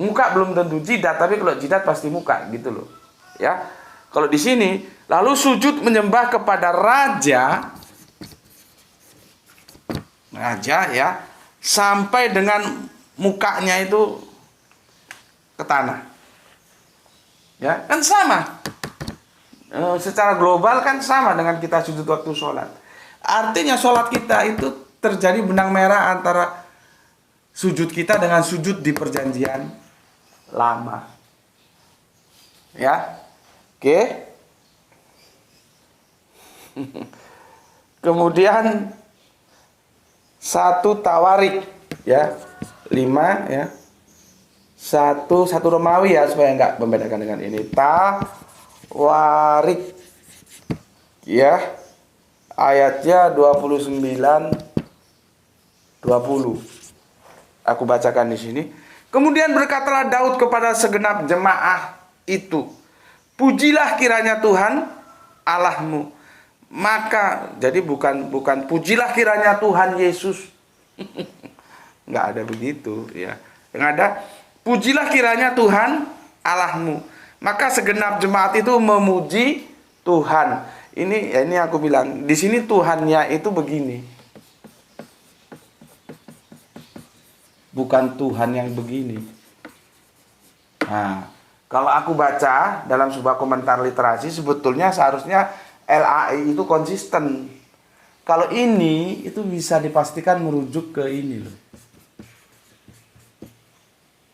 Muka belum tentu jidat, tapi kalau jidat pasti muka gitu loh. Ya. Kalau di sini lalu sujud menyembah kepada raja ya, sampai dengan mukanya itu ke tanah. Ya, kan sama. Secara global kan sama dengan kita sujud waktu sholat. Artinya sholat kita itu terjadi benang merah antara sujud kita dengan sujud di perjanjian lama. Ya, oke. Kemudian satu tawarik, ya, 5 ya. Satu Romawi ya, supaya nggak membedakan dengan ini. Tawarik, ya, ayatnya 29-20. Aku bacakan di sini. Kemudian berkatalah Daud kepada segenap jemaah itu, pujilah kiranya Tuhan Allahmu. Maka jadi bukan pujilah kiranya Tuhan Yesus. Nggak ada begitu, ya. Yang ada pujilah kiranya Tuhan Allahmu. Maka segenap jemaat itu memuji Tuhan. Ini aku bilang, di sini Tuhannya itu begini. Bukan Tuhan yang begini. Nah, kalau aku baca dalam sebuah komentar literasi, sebetulnya seharusnya LAI itu konsisten. Kalau ini itu bisa dipastikan merujuk ke ini loh.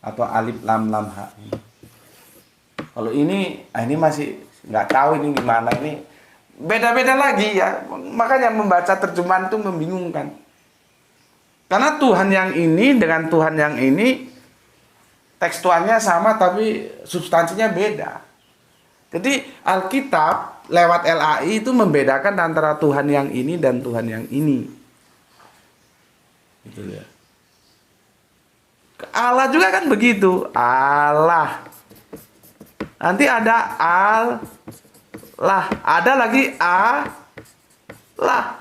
Atau alif lam lam ha. Kalau ini masih nggak tahu ini gimana, ini beda-beda lagi ya. Makanya membaca terjemahan itu membingungkan. Karena Tuhan yang ini dengan Tuhan yang ini tekstualnya sama tapi substansinya beda. Jadi Alkitab lewat LAI itu membedakan antara Tuhan yang ini dan Tuhan yang ini. Gitu ya. Allah juga kan begitu. Allah. Nanti ada Allah. Ada lagi Allah.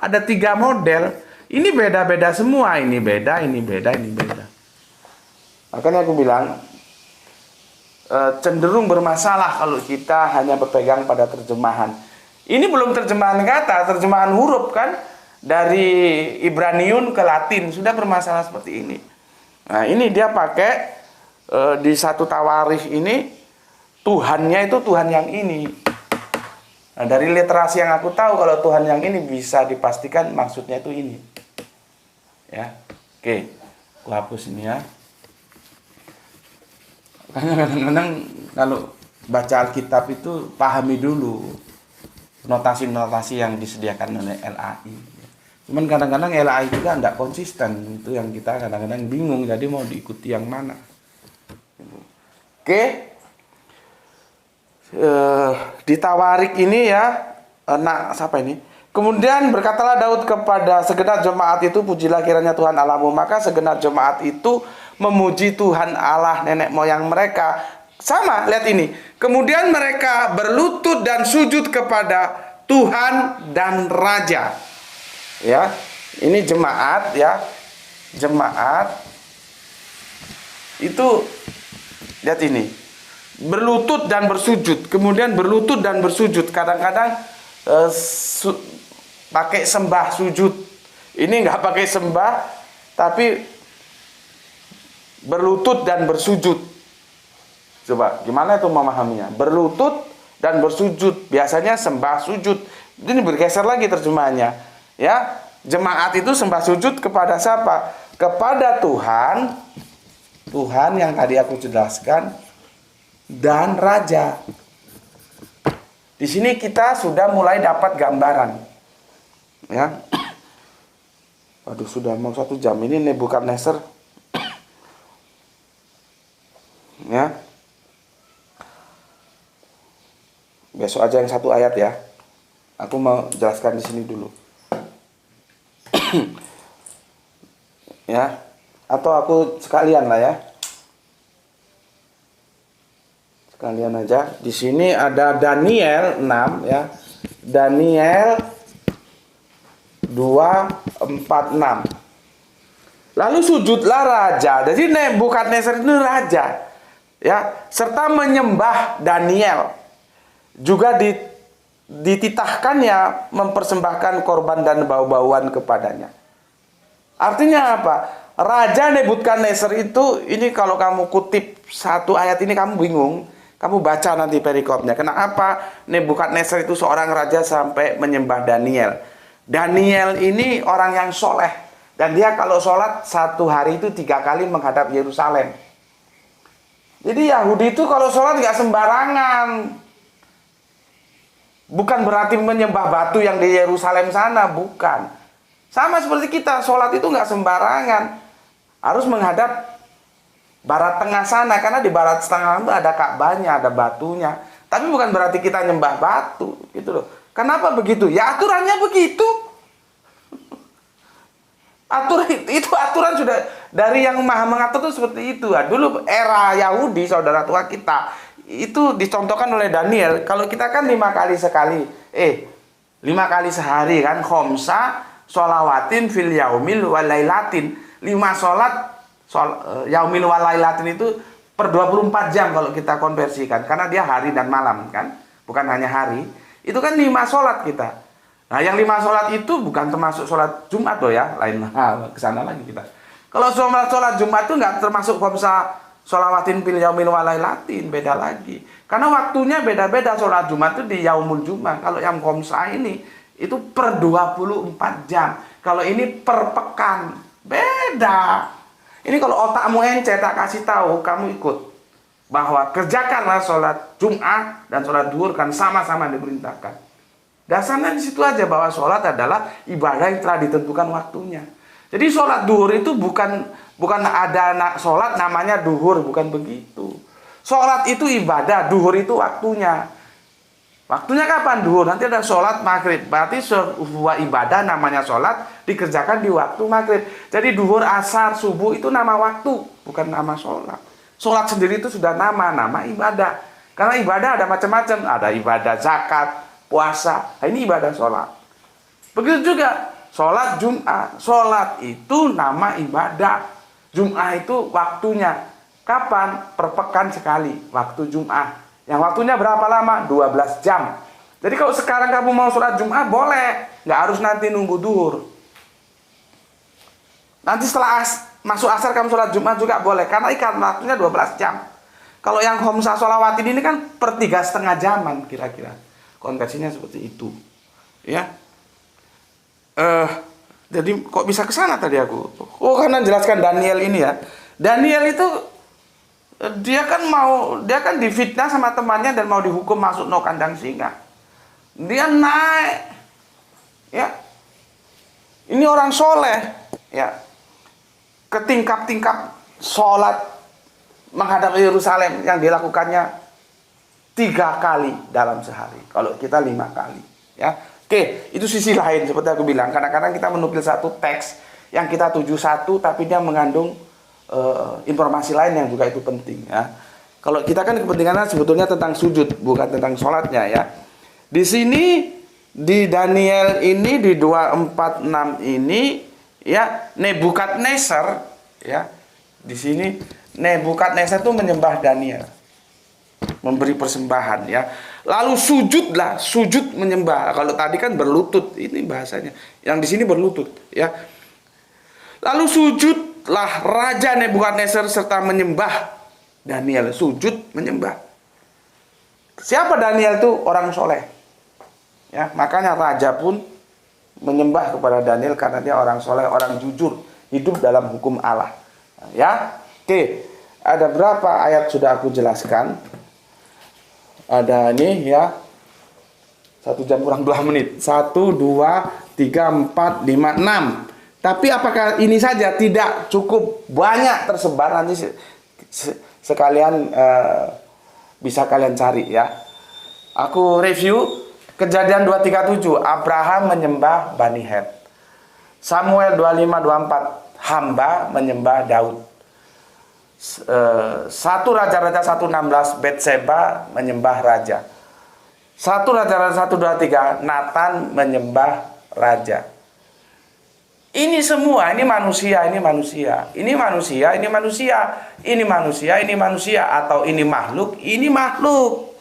Ada 3 model. Ini beda-beda semua. Ini beda, ini beda, ini beda. Makanya aku bilang cenderung bermasalah kalau kita hanya berpegang pada terjemahan. Ini belum terjemahan kata, terjemahan huruf kan. Dari Ibraniun ke Latin sudah bermasalah seperti ini. Nah ini dia pakai di satu tawarikh ini Tuhannya itu Tuhan yang ini. Nah dari literasi yang aku tahu kalau Tuhan yang ini bisa dipastikan maksudnya itu ini. Ya, oke, aku hapus ini ya. Karena kadang-kadang kalau baca Alkitab itu pahami dulu notasi-notasi yang disediakan oleh LAI. Cuman kadang-kadang LAI juga tidak konsisten. Itu yang kita kadang-kadang bingung. Jadi mau diikuti yang mana. Oke. Di tawarik ini ya. Siapa ini? Kemudian berkatalah Daud kepada segenap jemaat itu, pujilah kiranya Tuhan Allahmu. Maka segenap jemaat itu memuji Tuhan Allah nenek moyang mereka. Sama, lihat ini. Kemudian mereka berlutut dan sujud kepada Tuhan dan Raja. Ya, ini jemaat ya. Jemaat itu lihat ini. Berlutut dan bersujud. Kemudian berlutut dan bersujud. Kadang-kadang pakai sembah sujud. Ini nggak pakai sembah, tapi berlutut dan bersujud. Coba, gimana itu memahaminya? Berlutut dan bersujud. Biasanya sembah sujud. Ini bergeser lagi terjemahannya. Ya, jemaat itu sembah sujud kepada siapa? Kepada Tuhan. Tuhan yang tadi aku jelaskan dan Raja. Di sini kita sudah mulai dapat gambaran. Ya. Waduh, sudah mau 1 jam ini Nebukadnezar. Ya. Besok aja yang 1 ayat ya. Aku mau jelaskan di sini dulu. Ya. Atau aku sekalian lah ya. Sekalian aja. Di sini ada Daniel 6 ya. Daniel 2:4-6. Lalu sujudlah raja. Jadi Nebukadnezar itu raja. Ya, serta menyembah Daniel. Juga dititahkannya mempersembahkan korban dan bau-bauan kepadanya. Artinya apa? Raja Nebukadnezar itu, ini kalau kamu kutip 1 ayat ini kamu bingung. Kamu baca nanti perikopnya. Kenapa Nebukadnezar itu seorang raja sampai menyembah Daniel. Daniel ini orang yang soleh. Dan dia kalau sholat satu hari itu 3 kali menghadap Yerusalem. Jadi Yahudi itu kalau sholat nggak sembarangan. Bukan berarti menyembah batu yang di Yerusalem sana, bukan. Sama seperti kita, sholat itu nggak sembarangan. Harus menghadap barat tengah sana, karena di barat tengah itu ada Ka'bahnya, ada batunya. Tapi bukan berarti kita nyembah batu, gitu loh. Kenapa begitu? Ya aturannya begitu. Aturan sudah dari yang maha mengatur itu seperti itu. Dulu era Yahudi, saudara tua kita, itu dicontohkan oleh Daniel. Kalau kita kan 5 kali sekali, 5 kali sehari kan, khomsa sholawatin fil yaumil walailatin. 5 sholat yaumil walailatin itu per 24 jam kalau kita konversikan, karena dia hari dan malam kan, bukan hanya hari. Itu kan 5 sholat kita. Nah, yang 5 sholat itu bukan termasuk sholat Jumat loh ya, lain hal, kesana lagi kita. Kalau sholat Jumat itu nggak termasuk khomsa sholawatin fil yaumil walailatin, beda lagi. Karena waktunya beda-beda. Sholat Jumat itu di yaumul Jumat. Kalau yang khomsa ini itu per 24 jam. Kalau ini per pekan, beda. Ini kalau otakmu encet, tak kasih tahu, kamu ikut. Bahwa kerjakanlah sholat Jumat dan sholat duhur kan sama-sama diperintahkan. Dasarnya di situ aja, bahwa sholat adalah ibadah yang telah ditentukan waktunya. Jadi sholat duhur itu bukan ada sholat namanya duhur, bukan begitu. Sholat itu ibadah, duhur itu waktunya. Waktunya kapan duhur? Nanti ada sholat maghrib. Berarti sebuah ibadah namanya sholat dikerjakan di waktu maghrib. Jadi duhur, asar, subuh itu nama waktu, bukan nama sholat. Sholat sendiri itu sudah nama ibadah. Karena ibadah ada macam-macam. Ada ibadah zakat, puasa. Nah, ini ibadah sholat. Begitu juga sholat Jumat. Sholat itu nama ibadah. Jumat itu waktunya. Kapan? Per pekan sekali. Waktu Jumat. Yang waktunya berapa lama? 12 jam. Jadi kalau sekarang kamu mau sholat Jumat, boleh. Nggak harus nanti nunggu duhur. Nanti setelah masuk asar kamu sholat Jumat juga boleh. Karena ikat waktunya 12 jam. Kalau yang khomsa sholawatin ini kan per 3,5 jaman kira-kira. Konversinya seperti itu. Ya. Jadi kok bisa ke sana tadi aku? Oh, karena jelaskan Daniel ini ya. Daniel itu dia kan difitnah sama temannya dan mau dihukum masuk no kandang singa. Dia naik. Ya. Ini orang soleh, ya. Ke tingkap-tingkap sholat menghadap Yerusalem yang dilakukannya 3 kali dalam sehari. Kalau kita 5 kali, ya. Oke, itu sisi lain seperti aku bilang. Kadang-kadang kita menukil satu teks yang kita tuju satu, tapi dia mengandung informasi lain yang juga itu penting, ya. Kalau kita kan kepentingannya sebetulnya tentang sujud, bukan tentang sholatnya, ya. Di sini di Daniel ini di 246 ini, ya, Nebukadnezar, ya. Di sini Nebukadnezar itu menyembah Daniel, memberi persembahan, ya. Lalu sujudlah, sujud menyembah. Kalau tadi kan berlutut, ini bahasanya. Yang di sini berlutut, ya. Lalu sujudlah Raja Nebukadnezar serta menyembah Daniel, sujud menyembah. Siapa Daniel itu? Orang soleh. Ya, makanya raja pun menyembah kepada Daniel karena dia orang soleh, orang jujur, hidup dalam hukum Allah. Ya, oke. Ada berapa ayat sudah aku jelaskan? Ada ini ya, 1 jam kurang 2 menit. 1, 2, 3, 4, 5, 6. Tapi apakah ini saja? Tidak, cukup banyak tersebar. Nanti sekalian bisa kalian cari, ya. Aku review. Kejadian 237, Abraham menyembah Bani Het. Samuel 25-24, hamba menyembah Daud. 1 Raja-Raja 1:16, Betseba menyembah raja. 1 Raja-Raja 1:23, Nathan menyembah raja. Ini semua, ini manusia, ini manusia. Ini manusia, ini manusia. Ini manusia, ini manusia. Atau ini makhluk, ini makhluk.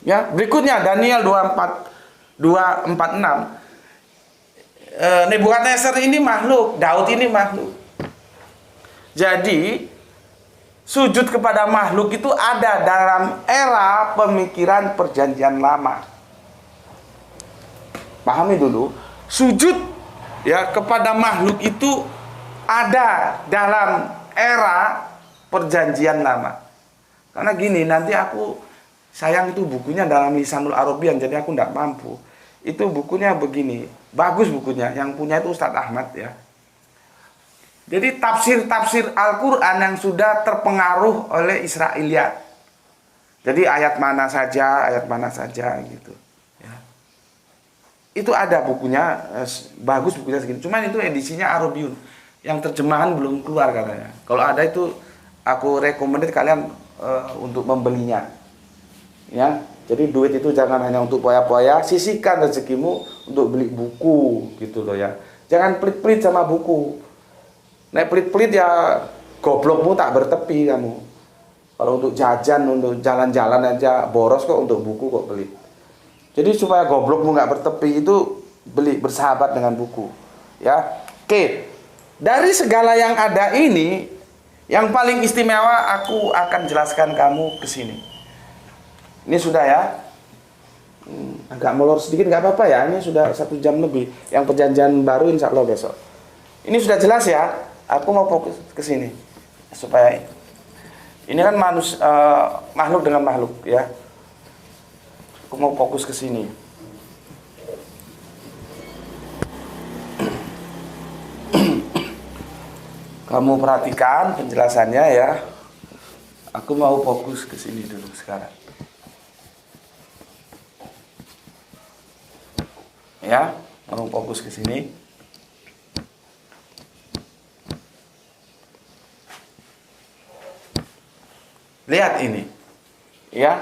Ya, berikutnya Daniel 246. Nebukadnezar ini makhluk, Daud ini makhluk. Jadi sujud kepada makhluk itu ada dalam era pemikiran perjanjian lama. Pahami dulu, sujud ya kepada makhluk itu ada dalam era perjanjian lama. Karena gini, nanti aku sayang itu bukunya dalam Lisanul Arabian, jadi aku tidak mampu. Itu bukunya begini, bagus bukunya, yang punya itu Ustadz Ahmad ya. Jadi tafsir-tafsir Al-Quran yang sudah terpengaruh oleh Israiliyat. Jadi ayat mana saja gitu. Ya. Itu ada bukunya, bagus bukunya segini. Cuman itu edisinya Arabiun, yang terjemahan belum keluar katanya. Kalau ada itu aku rekomendasi kalian untuk membelinya. Ya, jadi duit itu jangan hanya untuk poya-poya, sisihkan rezekimu untuk beli buku gitu loh ya. Jangan pelit-pelit sama buku. Nek pelit-pelit ya goblokmu tak bertepi kamu. Kalau untuk jajan, untuk jalan-jalan aja boros kok, untuk buku kok pelit. Jadi supaya goblokmu nggak bertepi itu beli, bersahabat dengan buku. Ya, oke. Dari segala yang ada ini, yang paling istimewa aku akan jelaskan kamu ke sini. Ini sudah ya. Agak molor sedikit nggak apa-apa ya. Ini sudah 1 jam lebih. Yang perjanjian baru insya Allah besok. Ini sudah jelas ya. Aku mau fokus ke sini supaya ini kan makhluk dengan makhluk ya. Aku mau fokus ke sini. Kamu perhatikan penjelasannya ya. Aku mau fokus ke sini dulu sekarang. Ya, mau fokus ke sini. Lihat ini. Ya.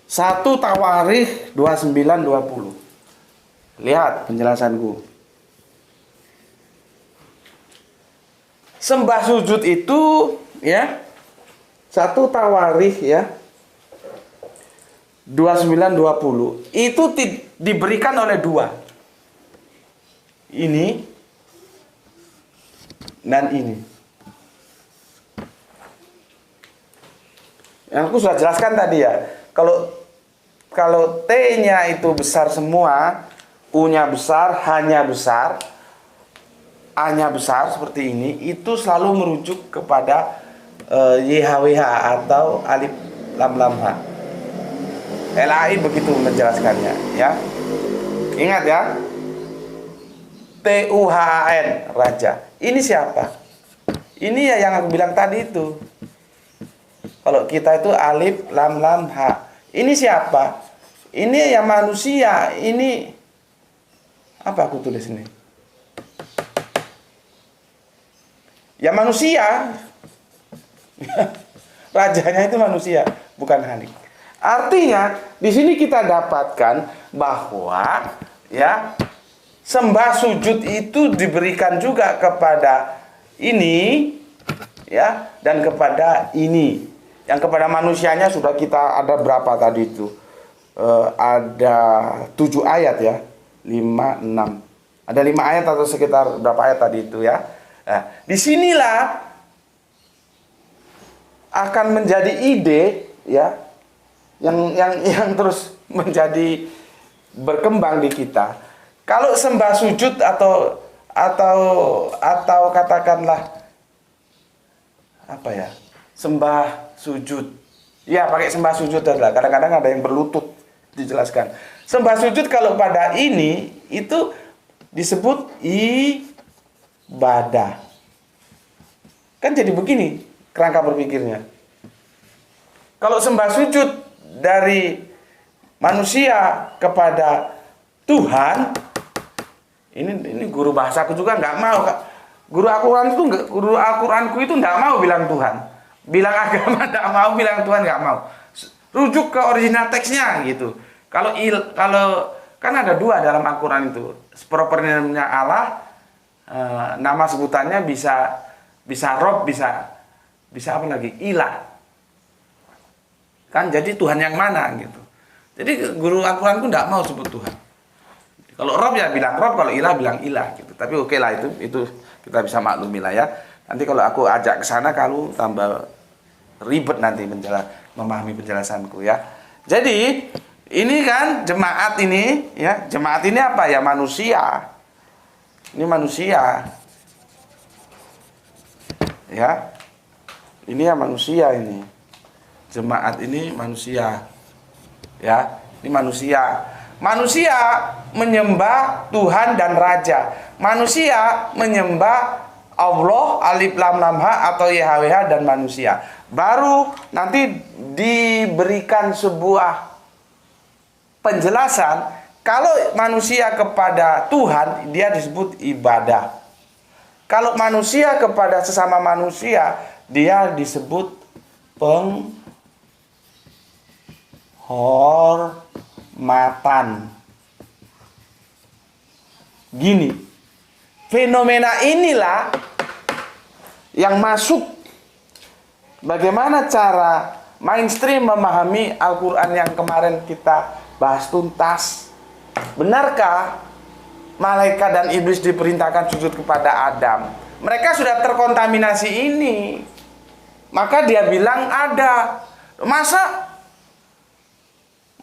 1 Tawarikh 29-20. Lihat penjelasanku. Sembah sujud itu ya 1 Tawarikh ya 29-20 itu diberikan oleh 2. Ini dan ini. Yang aku sudah jelaskan tadi ya. Kalau T-nya itu besar semua, U-nya besar, H-nya besar, A-nya besar seperti ini, itu selalu merujuk kepada YHWH atau alif lam lam H. LAI begitu menjelaskannya ya. Ingat ya. TUHAN, raja. Ini siapa? Ini ya yang aku bilang tadi itu. Kalau kita itu alif lam lam H. Ini siapa? Ini yang manusia. Ini apa aku tulis ini? Ya manusia. Rajanya itu manusia, bukan Halik. Artinya di sini kita dapatkan bahwa ya sembah sujud itu diberikan juga kepada ini ya dan kepada ini. Yang kepada manusianya sudah kita ada berapa tadi itu? Ada 7 ayat ya. 5, 6. Ada 5 ayat atau sekitar berapa ayat tadi itu ya. Nah, disinilah akan menjadi ide ya. Yang terus menjadi berkembang di kita. Kalau sembah sujud atau katakanlah apa ya? Sembah sujud. Ya, pakai sembah sujud adalah kadang-kadang ada yang berlutut dijelaskan. Sembah sujud kalau pada ini itu disebut ibadah. Kan jadi begini kerangka berpikirnya. Kalau sembah sujud dari manusia kepada Tuhan, ini guru bahasaku juga nggak mau. Guru Al-Quranku itu nggak mau bilang Tuhan. Bilang agama nggak mau, bilang Tuhan nggak mau. Rujuk ke original teksnya gitu. Kalau kan ada 2 dalam Al-Quran itu. Propernya Allah, nama sebutannya bisa Rob, bisa apa lagi? Ilah. Kan jadi Tuhan yang mana gitu. Jadi guru Al-Quranku nggak mau sebut Tuhan. Kalau Rob ya bilang Rob, kalau ilah bilang ilah gitu. Tapi oke lah itu kita bisa maklumi lah ya. Nanti kalau aku ajak ke sana, kalau tambah ribet nanti memahami penjelasanku ya. Jadi ini kan jemaat ini ya, jemaat ini apa ya? Manusia. Ini manusia. Ya. Ini ya manusia ini. Jemaat ini manusia. Ya, ini manusia. Manusia menyembah Tuhan dan Raja. Manusia menyembah Allah, Alif Lam Lam Ha atau YHWH dan manusia. Baru nanti diberikan sebuah penjelasan kalau manusia kepada Tuhan dia disebut ibadah. Kalau manusia kepada sesama manusia dia disebut penghormatan. Gini, fenomena inilah yang masuk. Bagaimana cara mainstream memahami Al-Quran yang kemarin kita bahas tuntas? Benarkah malaikat dan iblis diperintahkan sujud kepada Adam? Mereka sudah terkontaminasi ini. Maka dia bilang ada. Masa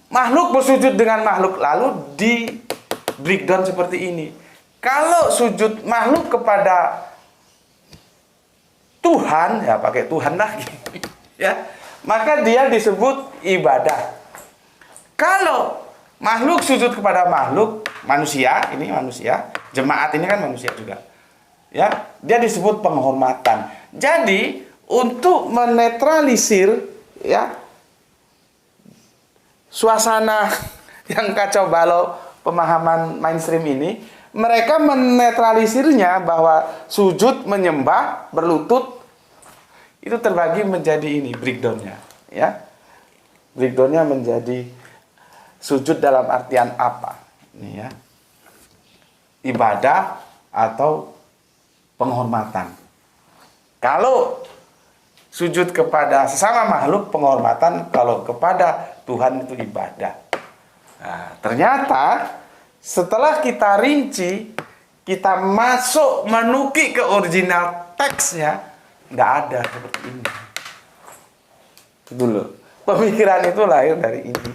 makhluk bersujud dengan makhluk? Lalu di breakdown seperti ini. Kalau sujud makhluk kepada Tuhan, ya pakai Tuhan lagi, ya, maka dia disebut ibadah. Kalau makhluk sujud kepada makhluk, manusia, ini manusia, jemaat ini kan manusia juga, ya, dia disebut penghormatan. Jadi untuk menetralisir, ya, suasana yang kacau balau pemahaman mainstream ini, mereka menetralisirnya bahwa sujud, menyembah, berlutut itu terbagi menjadi ini breakdownnya, ya. Breakdownnya menjadi sujud dalam artian apa? Ini ya. Ibadah atau penghormatan. Kalau sujud kepada sesama makhluk penghormatan, kalau kepada Tuhan itu ibadah. Nah, ternyata setelah kita rinci, kita masuk menukik ke original teksnya, nggak ada seperti ini. Dulu pemikiran itu lahir dari ini.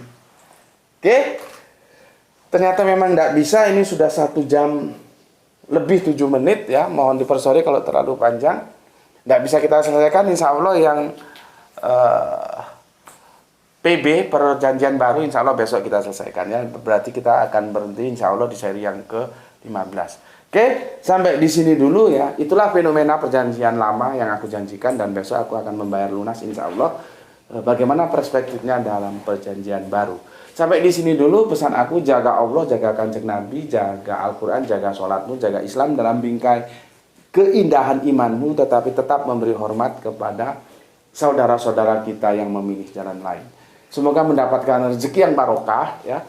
Oke, ternyata memang nggak bisa. Ini sudah 1 jam lebih 7 menit ya. Mohon dipersorry kalau terlalu panjang. Nggak bisa kita selesaikan. Insya Allah yang PB perjanjian baru insya Allah besok kita selesaikan ya. Berarti kita akan berhenti insya Allah di seri yang ke-15. Oke, sampai di sini dulu ya. Itulah fenomena perjanjian lama yang aku janjikan, dan besok aku akan membayar lunas insya Allah bagaimana perspektifnya dalam perjanjian baru. Sampai di sini dulu pesan aku, jaga Allah, jaga Kanjeng Nabi, jaga Al-Quran, jaga sholatmu, jaga Islam dalam bingkai keindahan imanmu, tetapi tetap memberi hormat kepada saudara-saudara kita yang memilih jalan lain. Semoga mendapatkan rezeki yang barokah ya,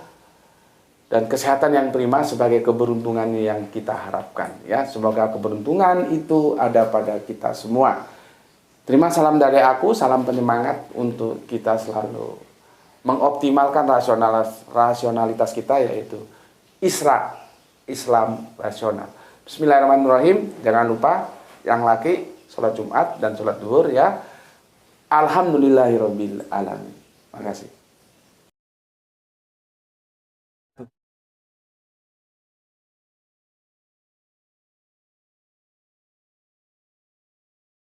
dan kesehatan yang prima sebagai keberuntungan yang kita harapkan ya. Semoga keberuntungan itu ada pada kita semua. Terima salam dari aku, salam penyemangat untuk kita selalu mengoptimalkan rasionalitas kita, yaitu Islam rasional. Bismillahirrahmanirrahim. Jangan lupa yang laki sholat Jumat dan sholat duhur ya. Alhamdulillahirabbil alamin. Makasih.